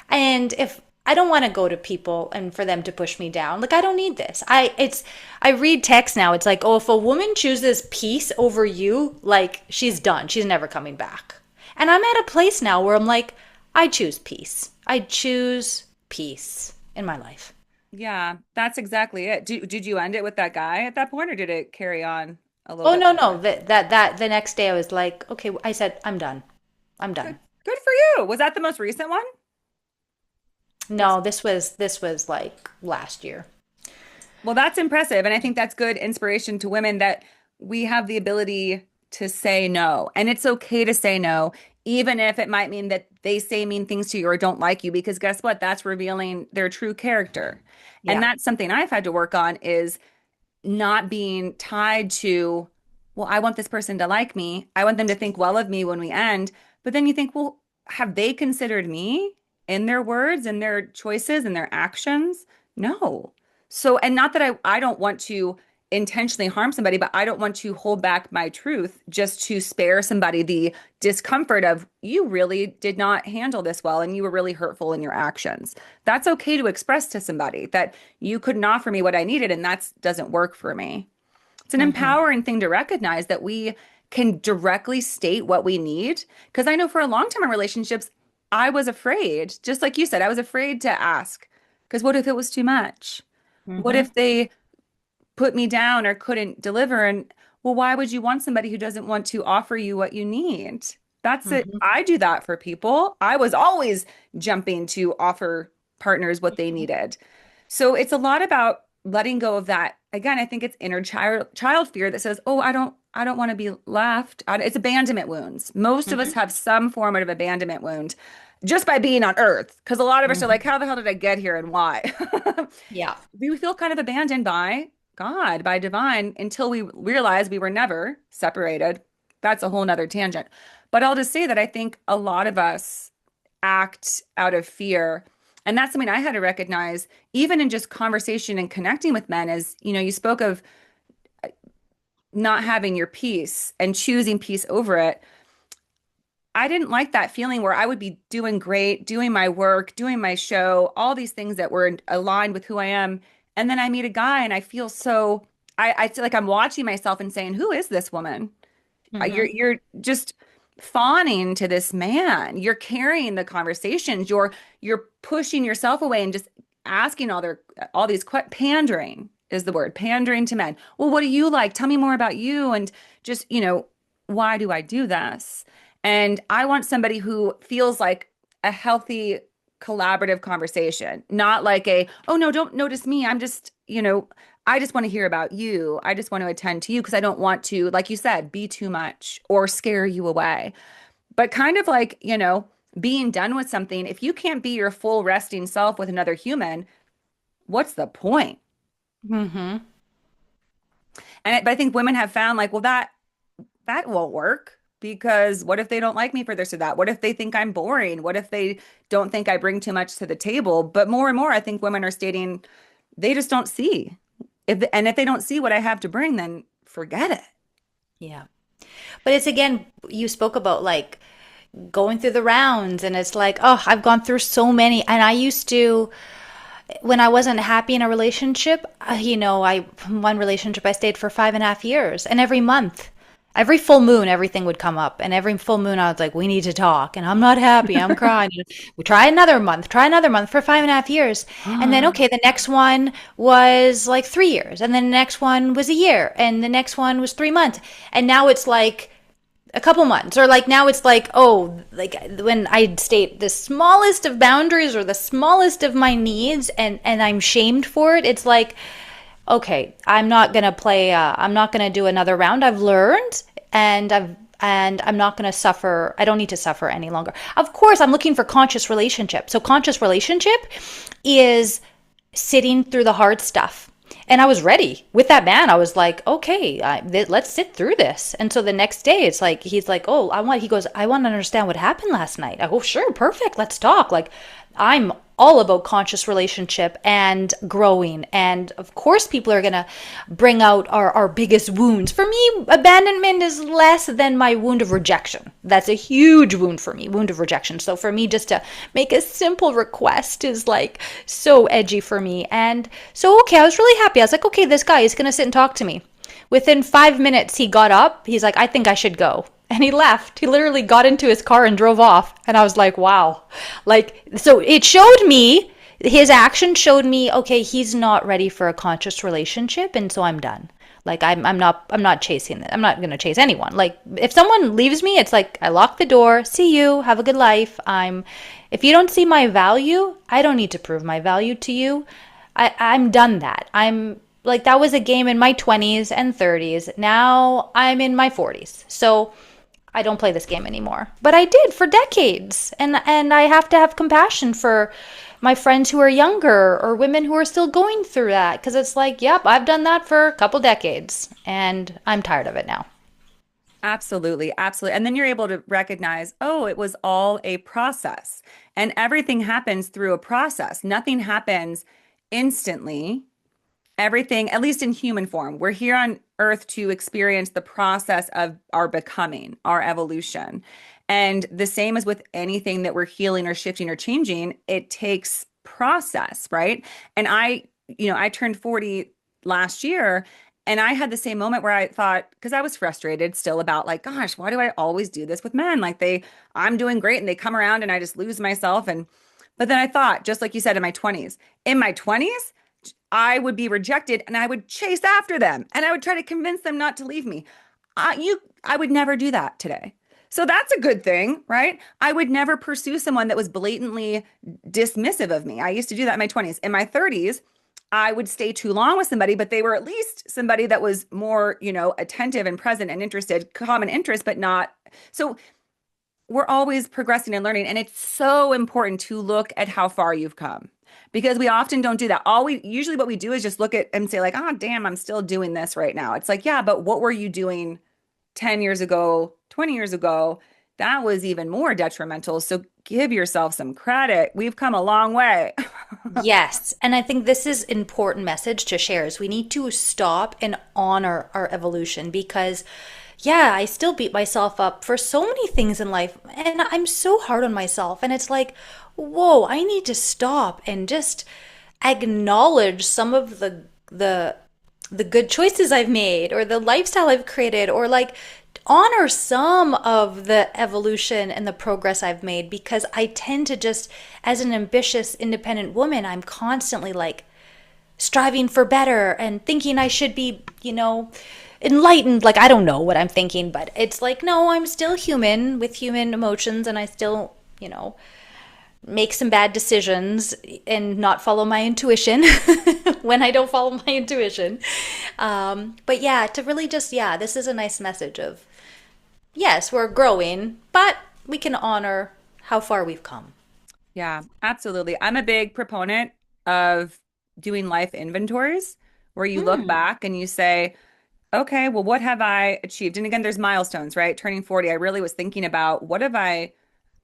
And if I don't want to go to people and for them to push me down. Like, I don't need this. I read text now. It's like, "Oh, if a woman chooses peace over you, like, she's done. She's never coming back." And I'm at a place now where I'm like, I choose peace. I choose peace in my life. Yeah, that's exactly it. Did you end it with that guy at that point, or did it carry on a little Oh, bit no, no. longer? That the next day I was like, okay, I said, I'm done. I'm Good, done. good for you. Was that the most recent one? No, this was like last year. Well, that's impressive. And I think that's good inspiration to women that we have the ability to say no. And it's okay to say no, even if it might mean that they say mean things to you or don't like you, because guess what? That's revealing their true character. And Yeah. that's something I've had to work on is not being tied to, well, I want this person to like me. I want them to think well of me when we end. But then you think, well, have they considered me in their words and their choices and their actions? No. So, and not that I don't want to intentionally harm somebody, but I don't want to hold back my truth just to spare somebody the discomfort of you really did not handle this well and you were really hurtful in your actions. That's okay to express to somebody that you couldn't offer me what I needed and that doesn't work for me. It's an Hmm. empowering thing to recognize that we can directly state what we need. Because I know for a long time in relationships, I was afraid, just like you said, I was afraid to ask. Because what if it was too much? What Hmm. if they put me down or couldn't deliver? And well, why would you want somebody who doesn't want to offer you what you need? That's it. Hmm. I do that for people. I was always jumping to offer partners what they needed. So it's a lot about letting go of that. Again, I think it's inner child fear that says, "Oh, I don't want to be left." It's abandonment wounds. Most of us Hmm. have some form of abandonment wound just by being on earth. Because a lot of us are like, Hmm. "How the hell did I get here and why?" Yeah. We feel kind of abandoned by God, by divine, until we realize we were never separated. That's a whole nother tangent. But I'll just say that I think a lot of us act out of fear. And that's something I had to recognize, even in just conversation and connecting with men, is, you spoke of not having your peace and choosing peace over it. I didn't like that feeling where I would be doing great, doing my work, doing my show, all these things that were aligned with who I am. And then I meet a guy and I feel so, I feel like I'm watching myself and saying, who is this woman? Hmm. You're just fawning to this man. You're carrying the conversations. You're pushing yourself away and just asking all these pandering is the word, pandering to men. Well, what do you like? Tell me more about you. And just, why do I do this? And I want somebody who feels like a healthy collaborative conversation, not like oh no, don't notice me. I'm just I just want to hear about you. I just want to attend to you because I don't want to, like you said, be too much or scare you away. But kind of like, being done with something, if you can't be your full resting self with another human, what's the point? Hmm. But I think women have found like, well, that won't work because what if they don't like me for this or that? What if they think I'm boring? What if they don't think I bring too much to the table? But more and more, I think women are stating they just don't see. If they don't see what I have to bring, then forget it. Yeah. But it's again, you spoke about like going through the rounds, and it's like, oh, I've gone through so many. And I used to, when I wasn't happy in a relationship, I one relationship I stayed for 5.5 years, and every month, every full moon, everything would come up, and every full moon, I was like, we need to talk, and I'm not happy, I'm crying. We try another month for 5.5 years, and then okay, the next one was like 3 years, and then the next one was a year, and the next one was 3 months, and now it's like a couple months, or like now it's like, oh, like when I state the smallest of boundaries or the smallest of my needs, and I'm shamed for it, it's like, okay, I'm not gonna do another round. I've learned, and I'm not going to suffer. I don't need to suffer any longer. Of course, I'm looking for conscious relationship. So conscious relationship is sitting through the hard stuff. And I was ready with that man. I was like, okay, let's sit through this. And so the next day, it's like, he's like, oh, he goes, I want to understand what happened last night. I go, sure, perfect. Let's talk. Like, I'm all about conscious relationship and growing. And of course, people are going to bring out our biggest wounds. For me, abandonment is less than my wound of rejection. That's a huge wound for me, wound of rejection. So for me, just to make a simple request is like so edgy for me. And so, okay, I was really happy. I was like, okay, this guy is going to sit and talk to me. Within 5 minutes, he got up. He's like, I think I should go. And he left. He literally got into his car and drove off. And I was like, wow. Like, so it showed me, his action showed me, okay, he's not ready for a conscious relationship. And so I'm done. Like, I'm not chasing it. I'm not going to chase anyone. Like, if someone leaves me, it's like, I lock the door, see you, have a good life. If you don't see my value, I don't need to prove my value to you. I'm done that. I'm like, that was a game in my 20s and 30s. Now I'm in my 40s. So I don't play this game anymore. But I did for decades. And I have to have compassion for my friends who are younger or women who are still going through that, because it's like, yep, I've done that for a couple decades and I'm tired of it now. Absolutely, absolutely. And then you're able to recognize, oh, it was all a process. And everything happens through a process. Nothing happens instantly. Everything, at least in human form, we're here on earth to experience the process of our becoming, our evolution. And the same as with anything that we're healing or shifting or changing, it takes process, right? And I turned 40 last year, and I had the same moment where I thought, because I was frustrated still about like, gosh, why do I always do this with men? Like I'm doing great and they come around and I just lose myself. But then I thought, just like you said, in my 20s, I would be rejected and I would chase after them and I would try to convince them not to leave me. I would never do that today. So that's a good thing, right? I would never pursue someone that was blatantly dismissive of me. I used to do that in my 20s. In my 30s, I would stay too long with somebody, but they were at least somebody that was more, attentive and present and interested, common interest, but not. So we're always progressing and learning. And it's so important to look at how far you've come because we often don't do that. Usually what we do is just look at and say like, oh, damn, I'm still doing this right now. It's like, yeah, but what were you doing 10 years ago, 20 years ago? That was even more detrimental. So give yourself some credit. We've come a long way. Yes, and I think this is important message to share is we need to stop and honor our evolution, because yeah, I still beat myself up for so many things in life, and I'm so hard on myself, and it's like, whoa, I need to stop and just acknowledge some of the good choices I've made or the lifestyle I've created, or like honor some of the evolution and the progress I've made, because I tend to just, as an ambitious, independent woman, I'm constantly like striving for better and thinking I should be, enlightened. Like, I don't know what I'm thinking, but it's like, no, I'm still human with human emotions, and I still, make some bad decisions and not follow my intuition when I don't follow my intuition. But yeah, to really just, yeah, this is a nice message of, yes, we're growing, but we can honor how far we've come. Yeah, absolutely. I'm a big proponent of doing life inventories where you look Mm, back and you say, okay, well, what have I achieved? And again, there's milestones, right? Turning 40, I really was thinking about what have I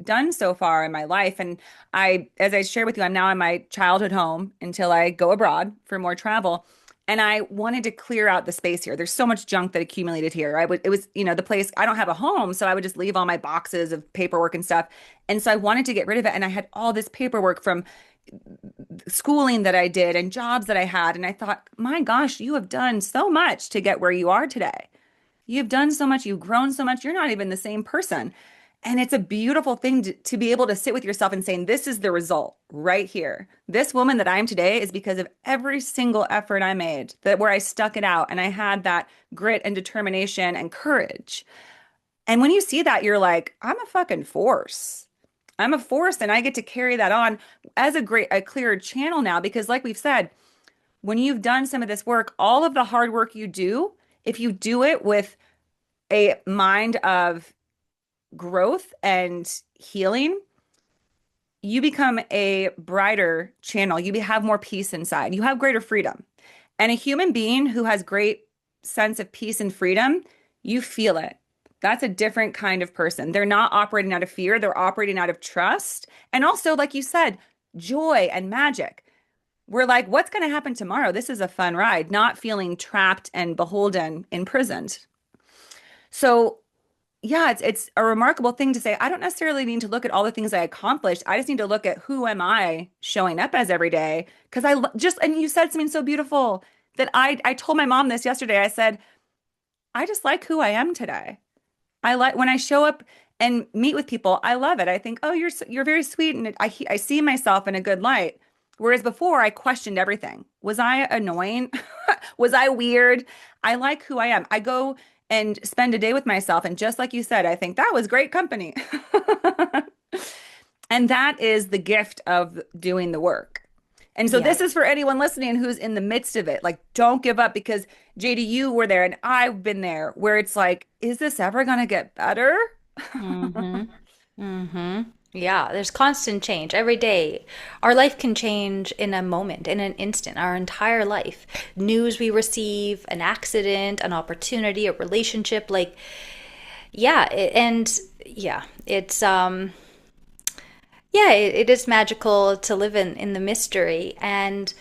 done so far in my life. And as I shared with you, I'm now in my childhood home until I go abroad for more travel. And I wanted to clear out the space here. There's so much junk that accumulated here. It was, the place, I don't have a home, so I would just leave all my boxes of paperwork and stuff. And so I wanted to get rid of it. And I had all this paperwork from schooling that I did and jobs that I had. And I thought, my gosh, you have done so much to get where you are today. You've done so much, you've grown so much, you're not even the same person. And it's a beautiful thing to be able to sit with yourself and saying, this is the result right here. This woman that I am today is because of every single effort I made, that where I stuck it out and I had that grit and determination and courage. And when you see that, you're like, I'm a fucking force. I'm a force and I get to carry that on as a clearer channel now because like we've said, when you've done some of this work, all of the hard work you do, if you do it with a mind of growth and healing, you become a brighter channel. Have more peace inside. You have greater freedom. And a human being who has great sense of peace and freedom, you feel it. That's a different kind of person. They're not operating out of fear, they're operating out of trust. And also, like you said, joy and magic. We're like, what's going to happen tomorrow? This is a fun ride, not feeling trapped and beholden, imprisoned. So yeah, it's a remarkable thing to say. I don't necessarily need to look at all the things I accomplished. I just need to look at who am I showing up as every day. Because just, and you said something so beautiful that I told my mom this yesterday. I said, I just like who I am today. I like when I show up and meet with people, I love it. I think, oh, you're very sweet, and I see myself in a good light. Whereas before, I questioned everything. Was I annoying? Was I weird? I like who I am. I go and spend a day with myself, and just like you said, I think that was great company. And that is the gift of doing the work. And so yeah. this is for anyone listening who's in the midst of it. Like, don't give up because JD, you were there and I've been there where it's like, is this ever going to get better? Mm-hmm. Mm-hmm. Yeah, there's constant change every day. Our life can change in a moment, in an instant, our entire life. News we receive, an accident, an opportunity, a relationship, like, yeah, and yeah, yeah, it is magical to live in the mystery. And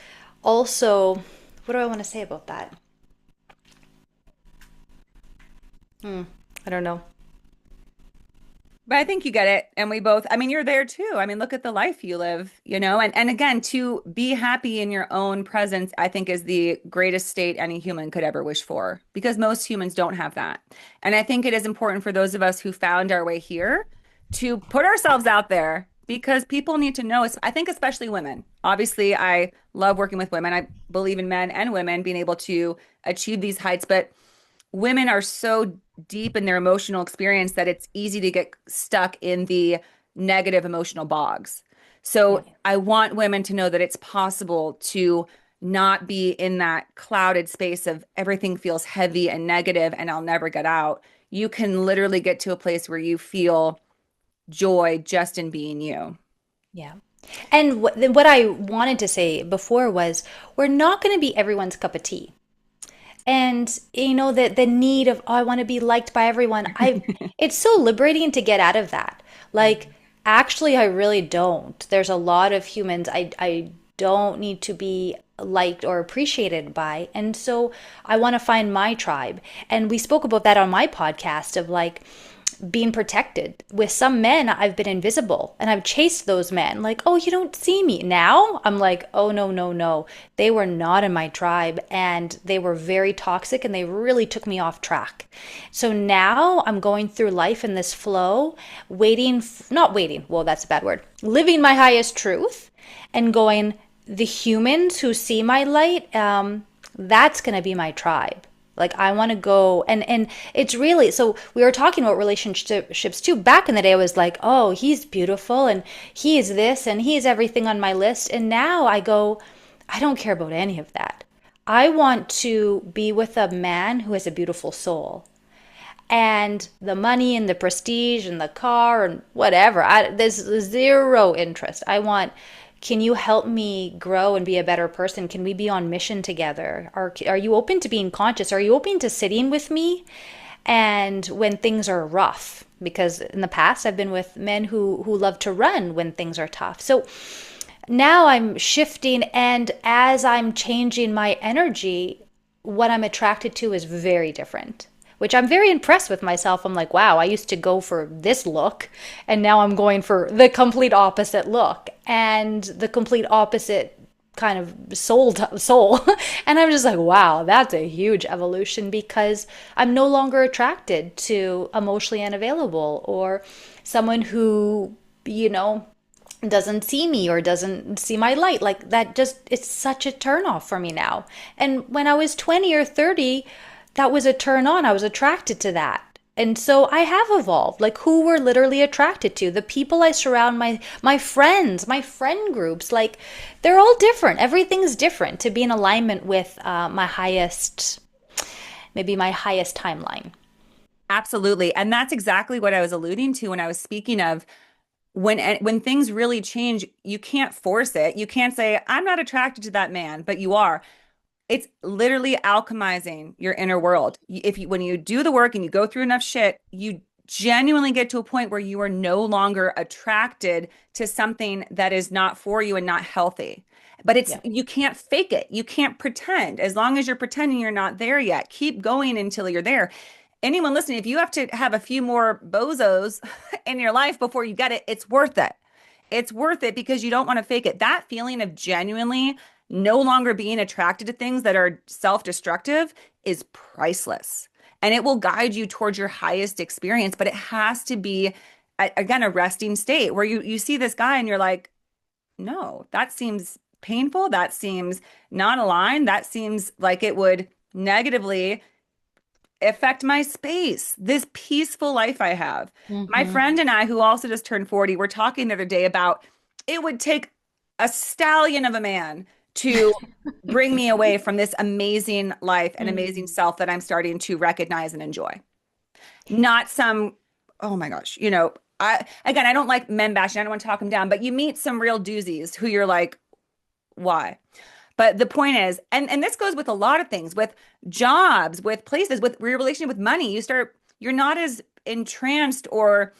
also, what do I want to say about that? I don't know. But I think you get it. And we both, I mean, you're there too. I mean, look at the life you live, and again, to be happy in your own presence, I think is the greatest state any human could ever wish for because most humans don't have that. And I think it is important for those of us who found our way here to put ourselves out there because people need to know us. I think especially women. Obviously, I love working with women. I believe in men and women being able to achieve these heights, but women are so deep in their emotional experience that it's easy to get stuck in the negative emotional bogs. Yeah. So I want women to know that it's possible to not be in that clouded space of everything feels heavy and negative and I'll never get out. You can literally get to a place where you feel joy just in being you. Yeah. And what I wanted to say before was we're not going to be everyone's cup of tea. And the need of, oh, I want to be liked by everyone. It's so liberating to get out of that. Like, actually, I really don't. There's a lot of humans I don't need to be liked or appreciated by. And so I want to find my tribe. And we spoke about that on my podcast of like being protected. With some men, I've been invisible and I've chased those men. Like, oh, you don't see me. Now I'm like, oh, no, no, no. They were not in my tribe and they were very toxic and they really took me off track. So now I'm going through life in this flow, not waiting, well, that's a bad word, living my highest truth and going, the humans who see my light, that's going to be my tribe. Like I want to go and it's really so we were talking about relationships too. Back in the day, I was like, oh, he's beautiful and he is this and he is everything on my list. And now I go, I don't care about any of that. I want to be with a man who has a beautiful soul. And the money and the prestige and the car and whatever, there's zero interest. I want, can you help me grow and be a better person? Can we be on mission together? Are you open to being conscious? Are you open to sitting with me? And when things are rough, because in the past I've been with men who love to run when things are tough. So now I'm shifting, and as I'm changing my energy, what I'm attracted to is very different, which I'm very impressed with myself. I'm like, wow, I used to go for this look, and now I'm going for the complete opposite look and the complete opposite kind of soul. And I'm just like, wow, that's a huge evolution because I'm no longer attracted to emotionally unavailable or someone who, you know, doesn't see me or doesn't see my light. Like that just, it's such a turn off for me now. And when I was 20 or 30, that was a turn on. I was attracted to that. And so I have evolved. Like who we're literally attracted to, the people I surround my friends, my friend groups, like they're all different. Everything's different to be in alignment with my highest, maybe my highest timeline. Absolutely. And that's exactly what I was alluding to when I was speaking of when things really change, you can't force it. You can't say, I'm not attracted to that man, but you are. It's literally alchemizing your inner world. If you, when you do the work and you go through enough shit, you genuinely get to a point where you are no longer attracted to something that is not for you and not healthy. But it's Yeah. you can't fake it. You can't pretend. As long as you're pretending you're not there yet, keep going until you're there. Anyone listening, if you have to have a few more bozos in your life before you get it, it's worth it. It's worth it because you don't want to fake it. That feeling of genuinely no longer being attracted to things that are self-destructive is priceless. And it will guide you towards your highest experience, but it has to be again a resting state where you see this guy and you're like, "No, that seems painful. That seems not aligned. That seems like it would negatively affect my space, this peaceful life I have." My Hmm. friend and I, who also just turned 40, were talking the other day about it would take a stallion of a man to bring me away from this amazing life and amazing Mm. self that I'm starting to recognize and enjoy. Not some, oh my gosh, I don't like men bashing. I don't want to talk them down, but you meet some real doozies who you're like, why? But the point is, and this goes with a lot of things, with jobs, with places, with your relationship with money. You're not as entranced or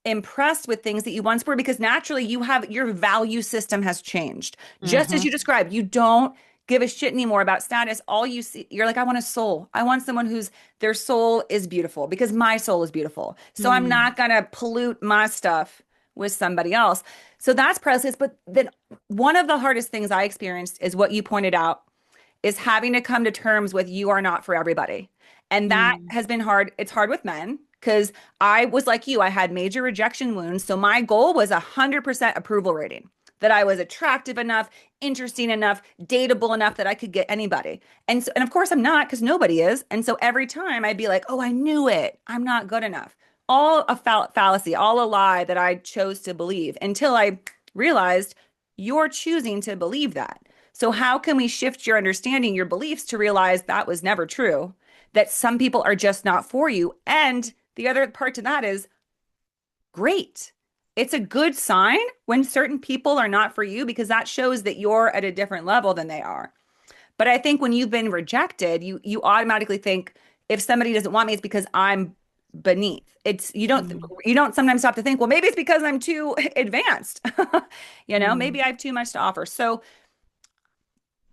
impressed with things that you once were because naturally your value system has changed. Just as Hmm. you described, you don't give a shit anymore about status. All you see, you're like, I want a soul. I want someone whose their soul is beautiful because my soul is beautiful. So I'm Mm. not gonna pollute my stuff with somebody else. So that's priceless. But then one of the hardest things I experienced is what you pointed out is having to come to terms with you are not for everybody. And that Mm. has been hard. It's hard with men because I was like you, I had major rejection wounds. So my goal was 100% approval rating, that I was attractive enough, interesting enough, dateable enough that I could get anybody. And of course I'm not because nobody is. And so every time I'd be like, oh, I knew it. I'm not good enough. All a fallacy, all a lie that I chose to believe until I realized you're choosing to believe that. So, how can we shift your understanding, your beliefs to realize that was never true, that some people are just not for you? And the other part to that is great. It's a good sign when certain people are not for you because that shows that you're at a different level than they are. But I think when you've been rejected, you automatically think if somebody doesn't want me, it's because I'm beneath. It's Mm. you don't sometimes stop to think, well, maybe it's because I'm too advanced. Maybe Mm. I have too much to offer. So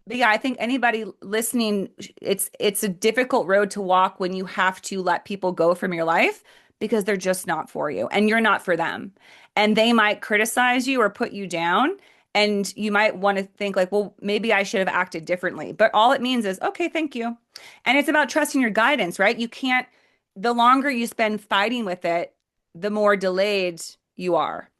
but yeah, I think anybody listening, it's a difficult road to walk when you have to let people go from your life because they're just not for you and you're not for them. And they might criticize you or put you down. And you might want to think like, well, maybe I should have acted differently. But all it means is, okay, thank you. And it's about trusting your guidance, right? You can't, the longer you spend fighting with it, the more delayed you are,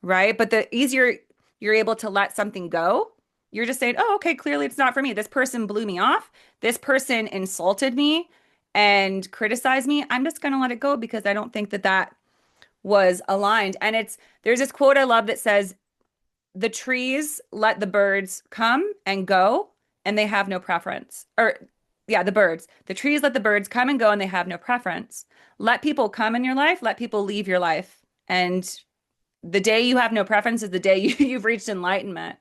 right? But the easier you're able to let something go, you're just saying, oh, okay, clearly it's not for me. This person blew me off. This person insulted me. and criticize me, I'm just going to let it go because I don't think that that was aligned. And there's this quote I love that says, the trees let the birds come and go, and they have no preference. Or, yeah, the birds. The trees let the birds come and go, and they have no preference. Let people come in your life, let people leave your life. And the day you have no preference is the day you've reached enlightenment.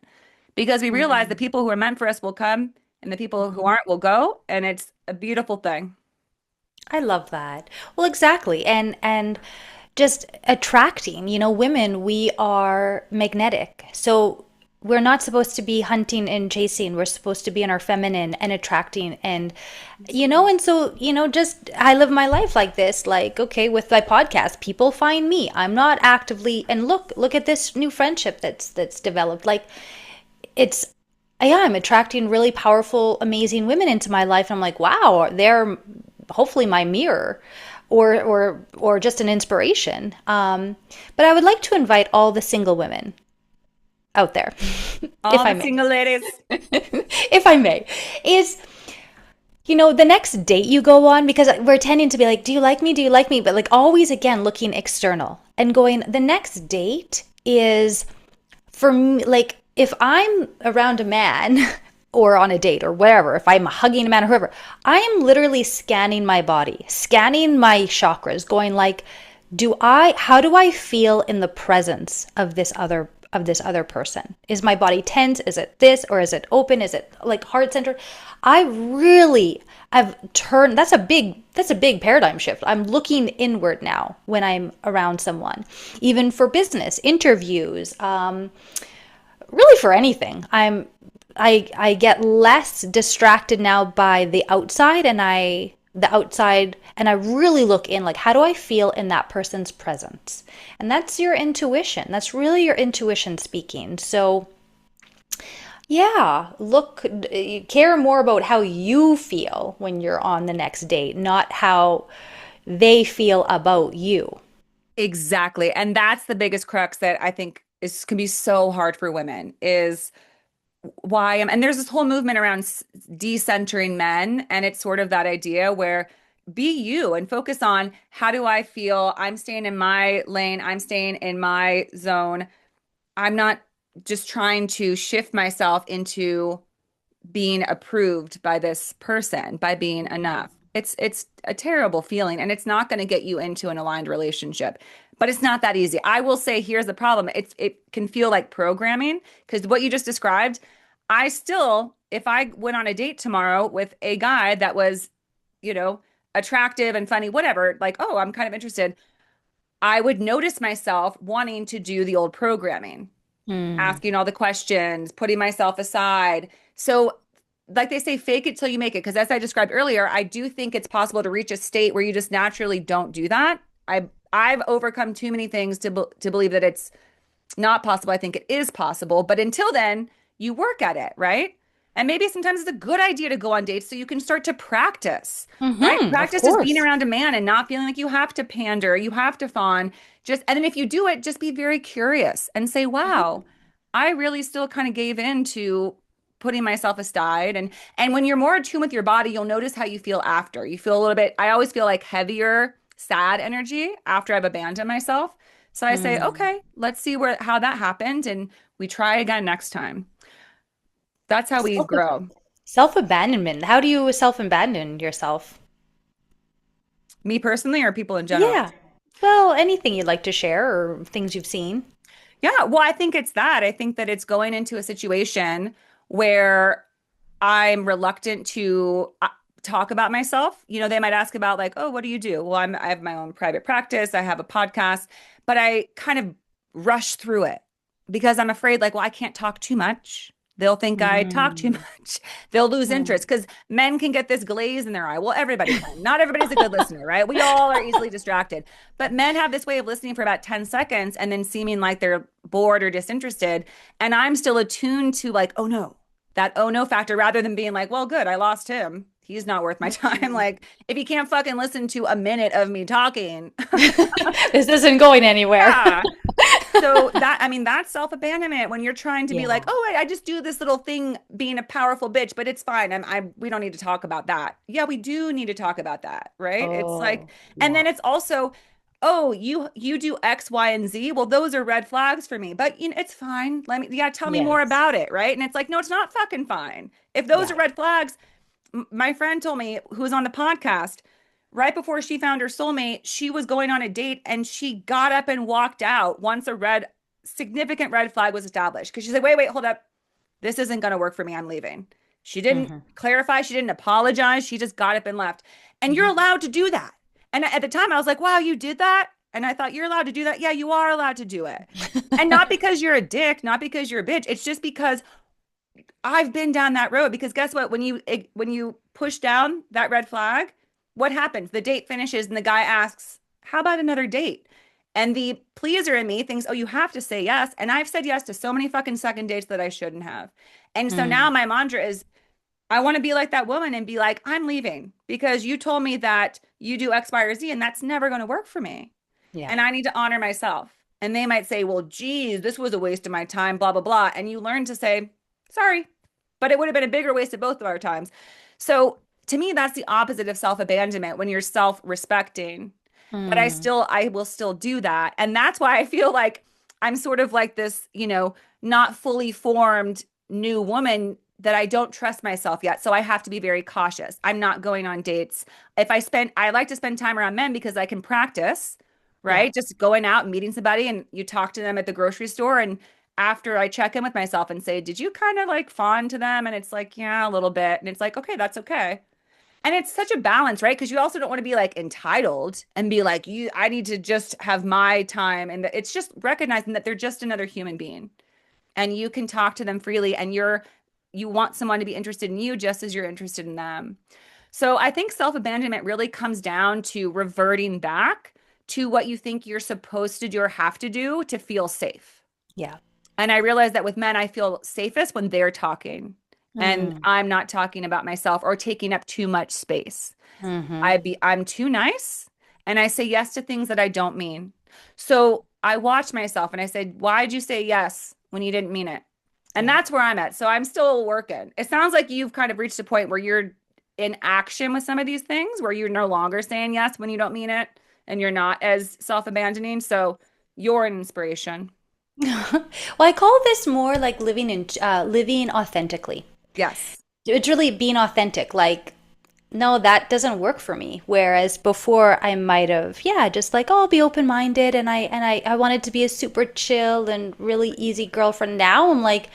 Because we realize the Mm. people who are meant for us will come, and the people who Mhm. aren't will go. And it's a beautiful thing. I love that. Well, exactly. And just attracting, women, we are magnetic. So we're not supposed to be hunting and chasing. We're supposed to be in our feminine and attracting and so, just I live my life like this, like, okay, with my podcast, people find me. I'm not actively, and look at this new friendship that's developed. Like it's yeah, I'm attracting really powerful, amazing women into my life. And I'm like, wow, they're hopefully my mirror or just an inspiration. But I would like to invite all the single women out there, if All I the may, single ladies. if I may, is the next date you go on, because we're tending to be like, do you like me? Do you like me? But like always again, looking external and going, the next date is for me, like if I'm around a man or on a date or whatever, if I'm hugging a man or whoever, I am literally scanning my body, scanning my chakras, going like, how do I feel in the presence of this other person? Is my body tense? Is it this or is it open? Is it like heart centered? I've turned, that's a big paradigm shift. I'm looking inward now when I'm around someone, even for business interviews, really for anything. I get less distracted now by the outside, and I really look in, like, how do I feel in that person's presence? And that's your intuition. That's really your intuition speaking. So yeah, care more about how you feel when you're on the next date, not how they feel about you. Exactly. And that's the biggest crux that I think is can be so hard for women is why am and there's this whole movement around decentering men, and it's sort of that idea where be you and focus on how do I feel? I'm staying in my lane, I'm staying in my zone. I'm not just trying to shift myself into being approved by this person, by being enough. It's a terrible feeling, and it's not going to get you into an aligned relationship. But it's not that easy. I will say here's the problem. It can feel like programming because what you just described, I still, if I went on a date tomorrow with a guy that was, you know, attractive and funny, whatever, like, oh, I'm kind of interested, I would notice myself wanting to do the old programming, Hmm. asking all the questions, putting myself aside. So, like they say, fake it till you make it. Because as I described earlier, I do think it's possible to reach a state where you just naturally don't do that. I've overcome too many things to believe that it's not possible. I think it is possible. But until then, you work at it, right? And maybe sometimes it's a good idea to go on dates so you can start to practice, right? Mm-hmm, of Practice just being course. around a man and not feeling like you have to pander, you have to fawn. Just, and then if you do it, just be very curious and say, wow, I really still kind of gave in to putting myself aside. And when you're more attuned with your body, you'll notice how you feel after. You feel a little bit, I always feel like heavier, sad energy after I've abandoned myself. So I say, Hmm. okay, let's see where how that happened, and we try again next time. That's how we Self grow. self-abandonment. How do you self-abandon yourself? Me personally, or people in general. Yeah. Well, anything you'd like to share or things you've seen. Yeah, well, I think it's that. I think that it's going into a situation where I'm reluctant to talk about myself. You know, they might ask about like, "Oh, what do you do?" Well, I have my own private practice, I have a podcast, but I kind of rush through it because I'm afraid like, well, I can't talk too much. They'll think I talk too Mm. much. They'll lose Mm. interest because men can get this glaze in their eye. Well, everybody can. Not everybody's a good listener, right? We all are easily distracted. But men have this way of listening for about 10 seconds and then seeming like they're bored or disinterested. And I'm still attuned to like, oh no, that oh no factor rather than being like, well, good, I lost him. He's not worth my time. Mm. Like, if he can't fucking listen to a minute of me talking, This isn't going anywhere. yeah. So that, I mean, that's self-abandonment when you're trying to be like, Yeah. oh, I just do this little thing being a powerful bitch, but it's fine. We don't need to talk about that. Yeah, we do need to talk about that, right? It's like, Oh, and yeah. then it's also, oh, you do X, Y, and Z. Well, those are red flags for me, but it's fine. Yeah, tell me more Yes. about it, right? And it's like, no, it's not fucking fine. If those Yeah. are red flags, my friend told me, who's on the podcast, right before she found her soulmate, she was going on a date and she got up and walked out once a significant red flag was established. Because she said, wait, hold up. This isn't going to work for me. I'm leaving. She didn't Hmm. clarify. She didn't apologize. She just got up and left. And you're Hmm. allowed to do that. And at the time, I was like, wow, you did that? And I thought, you're allowed to do that? Yeah, you are allowed to do it. And not because you're a dick, not because you're a bitch. It's just because I've been down that road because guess what? When you push down that red flag, what happens? The date finishes and the guy asks, "How about another date?" And the pleaser in me thinks, "Oh, you have to say yes." And I've said yes to so many fucking second dates that I shouldn't have. And so now Mm. my mantra is I want to be like that woman and be like, "I'm leaving because you told me that you do X, Y, or Z, and that's never going to work for me." Yeah. And I need to honor myself. And they might say, well, geez, this was a waste of my time, blah, blah, blah. And you learn to say, sorry, but it would have been a bigger waste of both of our times. So to me, that's the opposite of self-abandonment when you're self-respecting. But Mm. I will still do that. And that's why I feel like I'm sort of like this, not fully formed new woman that I don't trust myself yet. So I have to be very cautious. I'm not going on dates. I like to spend time around men because I can practice, Yeah. right? Just going out and meeting somebody and you talk to them at the grocery store. And after I check in with myself and say, did you kind of like fawn to them? And it's like, yeah, a little bit. And it's like, okay, that's okay. And it's such a balance, right? Because you also don't want to be like entitled and be like, I need to just have my time. And it's just recognizing that they're just another human being and you can talk to them freely and you want someone to be interested in you just as you're interested in them. So I think self-abandonment really comes down to reverting back to what you think you're supposed to do or have to do to feel safe. Yeah. And I realize that with men, I feel safest when they're talking and Mm. I'm not talking about myself or taking up too much space. Hmm. I'm too nice and I say yes to things that I don't mean. So I watch myself and I say, why'd you say yes when you didn't mean it? And Yeah. that's where I'm at. So I'm still working. It sounds like you've kind of reached a point where you're in action with some of these things, where you're no longer saying yes when you don't mean it and you're not as self-abandoning. So you're an inspiration. Well, I call this more like living authentically. Yes. It's really being authentic. Like, no, that doesn't work for me. Whereas before I might have, yeah, just like, oh, I'll be open-minded and I wanted to be a super chill and really easy girlfriend. Now I'm like,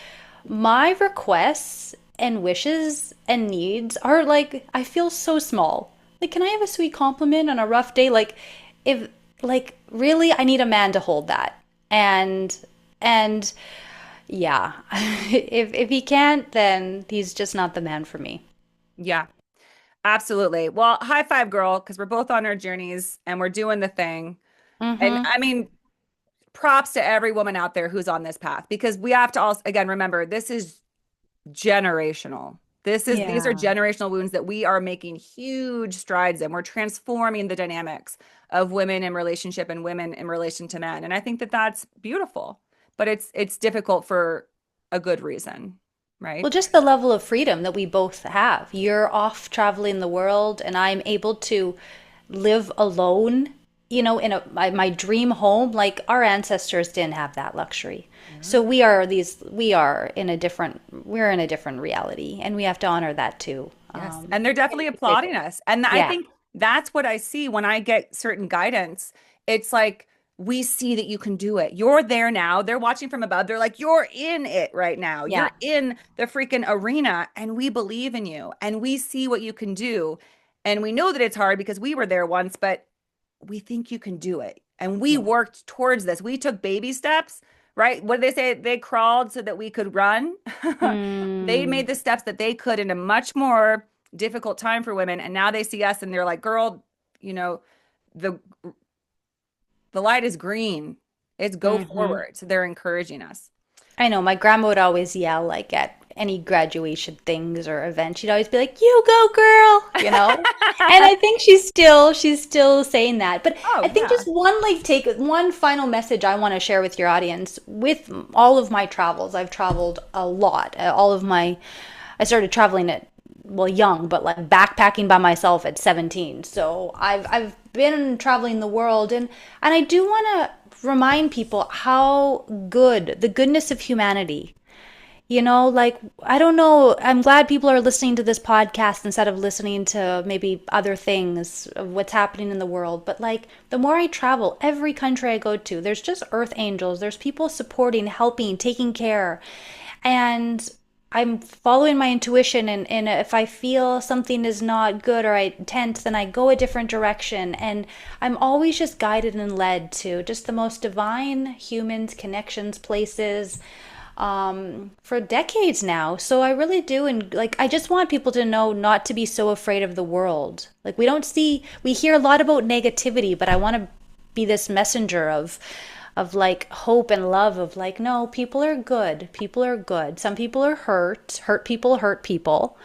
my requests and wishes and needs are like, I feel so small. Like, can I have a sweet compliment on a rough day? Like, if like really I need a man to hold that. And yeah, if he can't, then he's just not the man for me. Yeah, absolutely. Well, high five, girl, because we're both on our journeys and we're doing the thing. And Mm-hmm. I mean, props to every woman out there who's on this path because we have to also, again, remember this is generational. These are Yeah. generational wounds that we are making huge strides in. We're transforming the dynamics of women in relationship and women in relation to men. And I think that that's beautiful, but it's difficult for a good reason, Well, right? just the level of freedom that we both have. You're off traveling the world, and I'm able to live alone, in my dream home. Like our ancestors didn't have that luxury. So we're in a different reality, and we have to honor that too. Yes. And they're definitely applauding Individual. us. And I Yeah. think that's what I see when I get certain guidance. It's like, we see that you can do it. You're there now. They're watching from above. They're like, you're in it right now. You're Yeah. in the freaking arena, and we believe in you, and we see what you can do. And we know that it's hard because we were there once, but we think you can do it. And we Yeah. worked towards this. We took baby steps, right? What did they say? They crawled so that we could run. They Mm, made the steps that they could in a much more difficult time for women. And now they see us and they're like, girl, you know, the the light is green. It's go mm-hmm. forward. So they're encouraging us. I know my grandma would always yell like any graduation things or events, she'd always be like, "You go, girl," you know? And I think she's still saying that. But Oh, I think just yeah. one final message I want to share with your audience. With all of my travels, I've traveled a lot. I started traveling at well young, but like backpacking by myself at 17. So I've been traveling the world, and I do want to remind people how good the goodness of humanity. Like, I don't know. I'm glad people are listening to this podcast instead of listening to maybe other things of what's happening in the world. But like, the more I travel, every country I go to, there's just earth angels. There's people supporting, helping, taking care. And I'm following my intuition. And if I feel something is not good or I tense, then I go a different direction. And I'm always just guided and led to just the most divine humans, connections, places for decades now. So I really do. And like, I just want people to know not to be so afraid of the world. Like, we hear a lot about negativity, but I want to be this messenger of like hope and love of like, no, people are good. People are good. Some people are hurt people hurt people.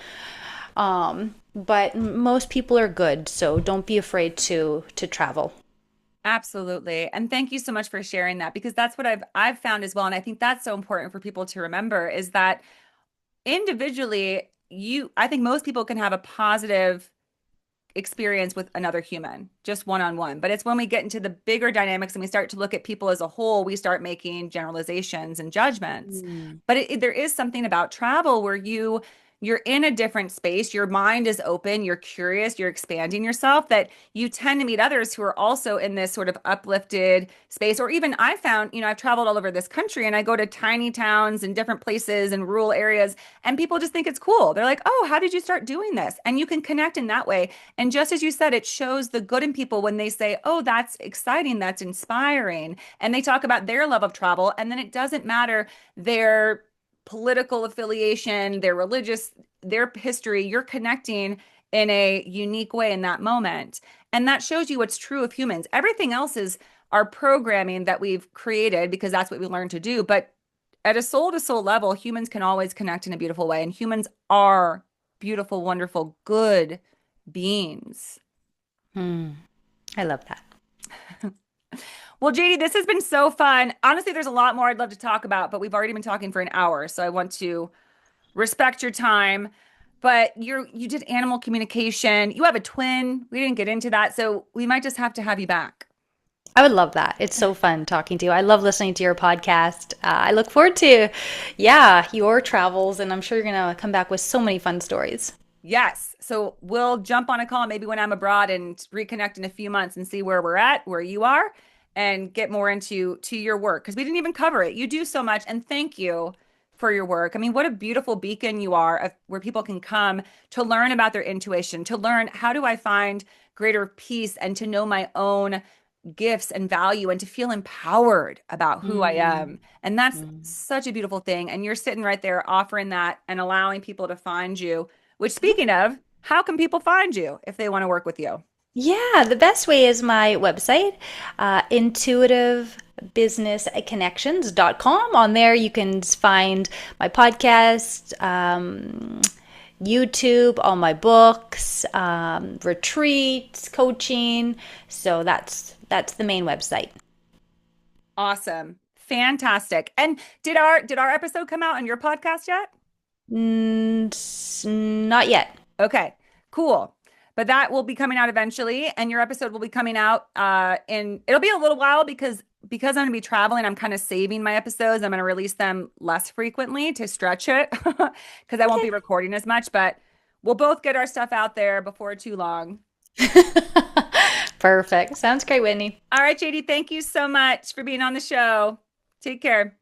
But most people are good. So don't be afraid to travel. Absolutely. And thank you so much for sharing that because that's what I've found as well. And I think that's so important for people to remember is that individually, I think most people can have a positive experience with another human, just one on one. But it's when we get into the bigger dynamics and we start to look at people as a whole, we start making generalizations and judgments. Mm. But there is something about travel where you're in a different space, your mind is open, you're curious, you're expanding yourself, that you tend to meet others who are also in this sort of uplifted space. Or even I found, I've traveled all over this country and I go to tiny towns and different places and rural areas, and people just think it's cool. They're like, oh, how did you start doing this? And you can connect in that way. And just as you said, it shows the good in people when they say, oh, that's exciting, that's inspiring. And they talk about their love of travel. And then it doesn't matter their political affiliation, their religious, their history. You're connecting in a unique way in that moment. And that shows you what's true of humans. Everything else is our programming that we've created because that's what we learned to do. But at a soul to soul level, humans can always connect in a beautiful way. And humans are beautiful, wonderful, good beings. Hmm. I love that. Well, JD, this has been so fun. Honestly, there's a lot more I'd love to talk about, but we've already been talking for an hour, so I want to respect your time. But you did animal communication. You have a twin. We didn't get into that, so we might just have to have you back. I would love that. It's so fun talking to you. I love listening to your podcast. I look forward to, yeah, your travels, and I'm sure you're going to come back with so many fun stories. Yes. So we'll jump on a call maybe when I'm abroad and reconnect in a few months and see where we're at, where you are, and get more into your work because we didn't even cover it. You do so much, and thank you for your work. I mean, what a beautiful beacon you are of where people can come to learn about their intuition, to learn how do I find greater peace and to know my own gifts and value and to feel empowered about who I Mm, am. And that's mm. such a beautiful thing. And you're sitting right there offering that and allowing people to find you, which speaking of, how can people find you if they want to work with you? Yeah, the best way is my website, intuitivebusinessconnections.com. On there, you can find my podcast, YouTube, all my books, retreats, coaching. So that's the main website. Awesome. Fantastic. And did our episode come out on your podcast yet? Not yet. Okay, cool. But that will be coming out eventually, and your episode will be coming out in it'll be a little while because I'm gonna be traveling, I'm kind of saving my episodes. I'm gonna release them less frequently to stretch it because I won't be Okay. recording as much, but we'll both get our stuff out there before too long. Perfect. Sounds great, Whitney. All right, JD, thank you so much for being on the show. Take care.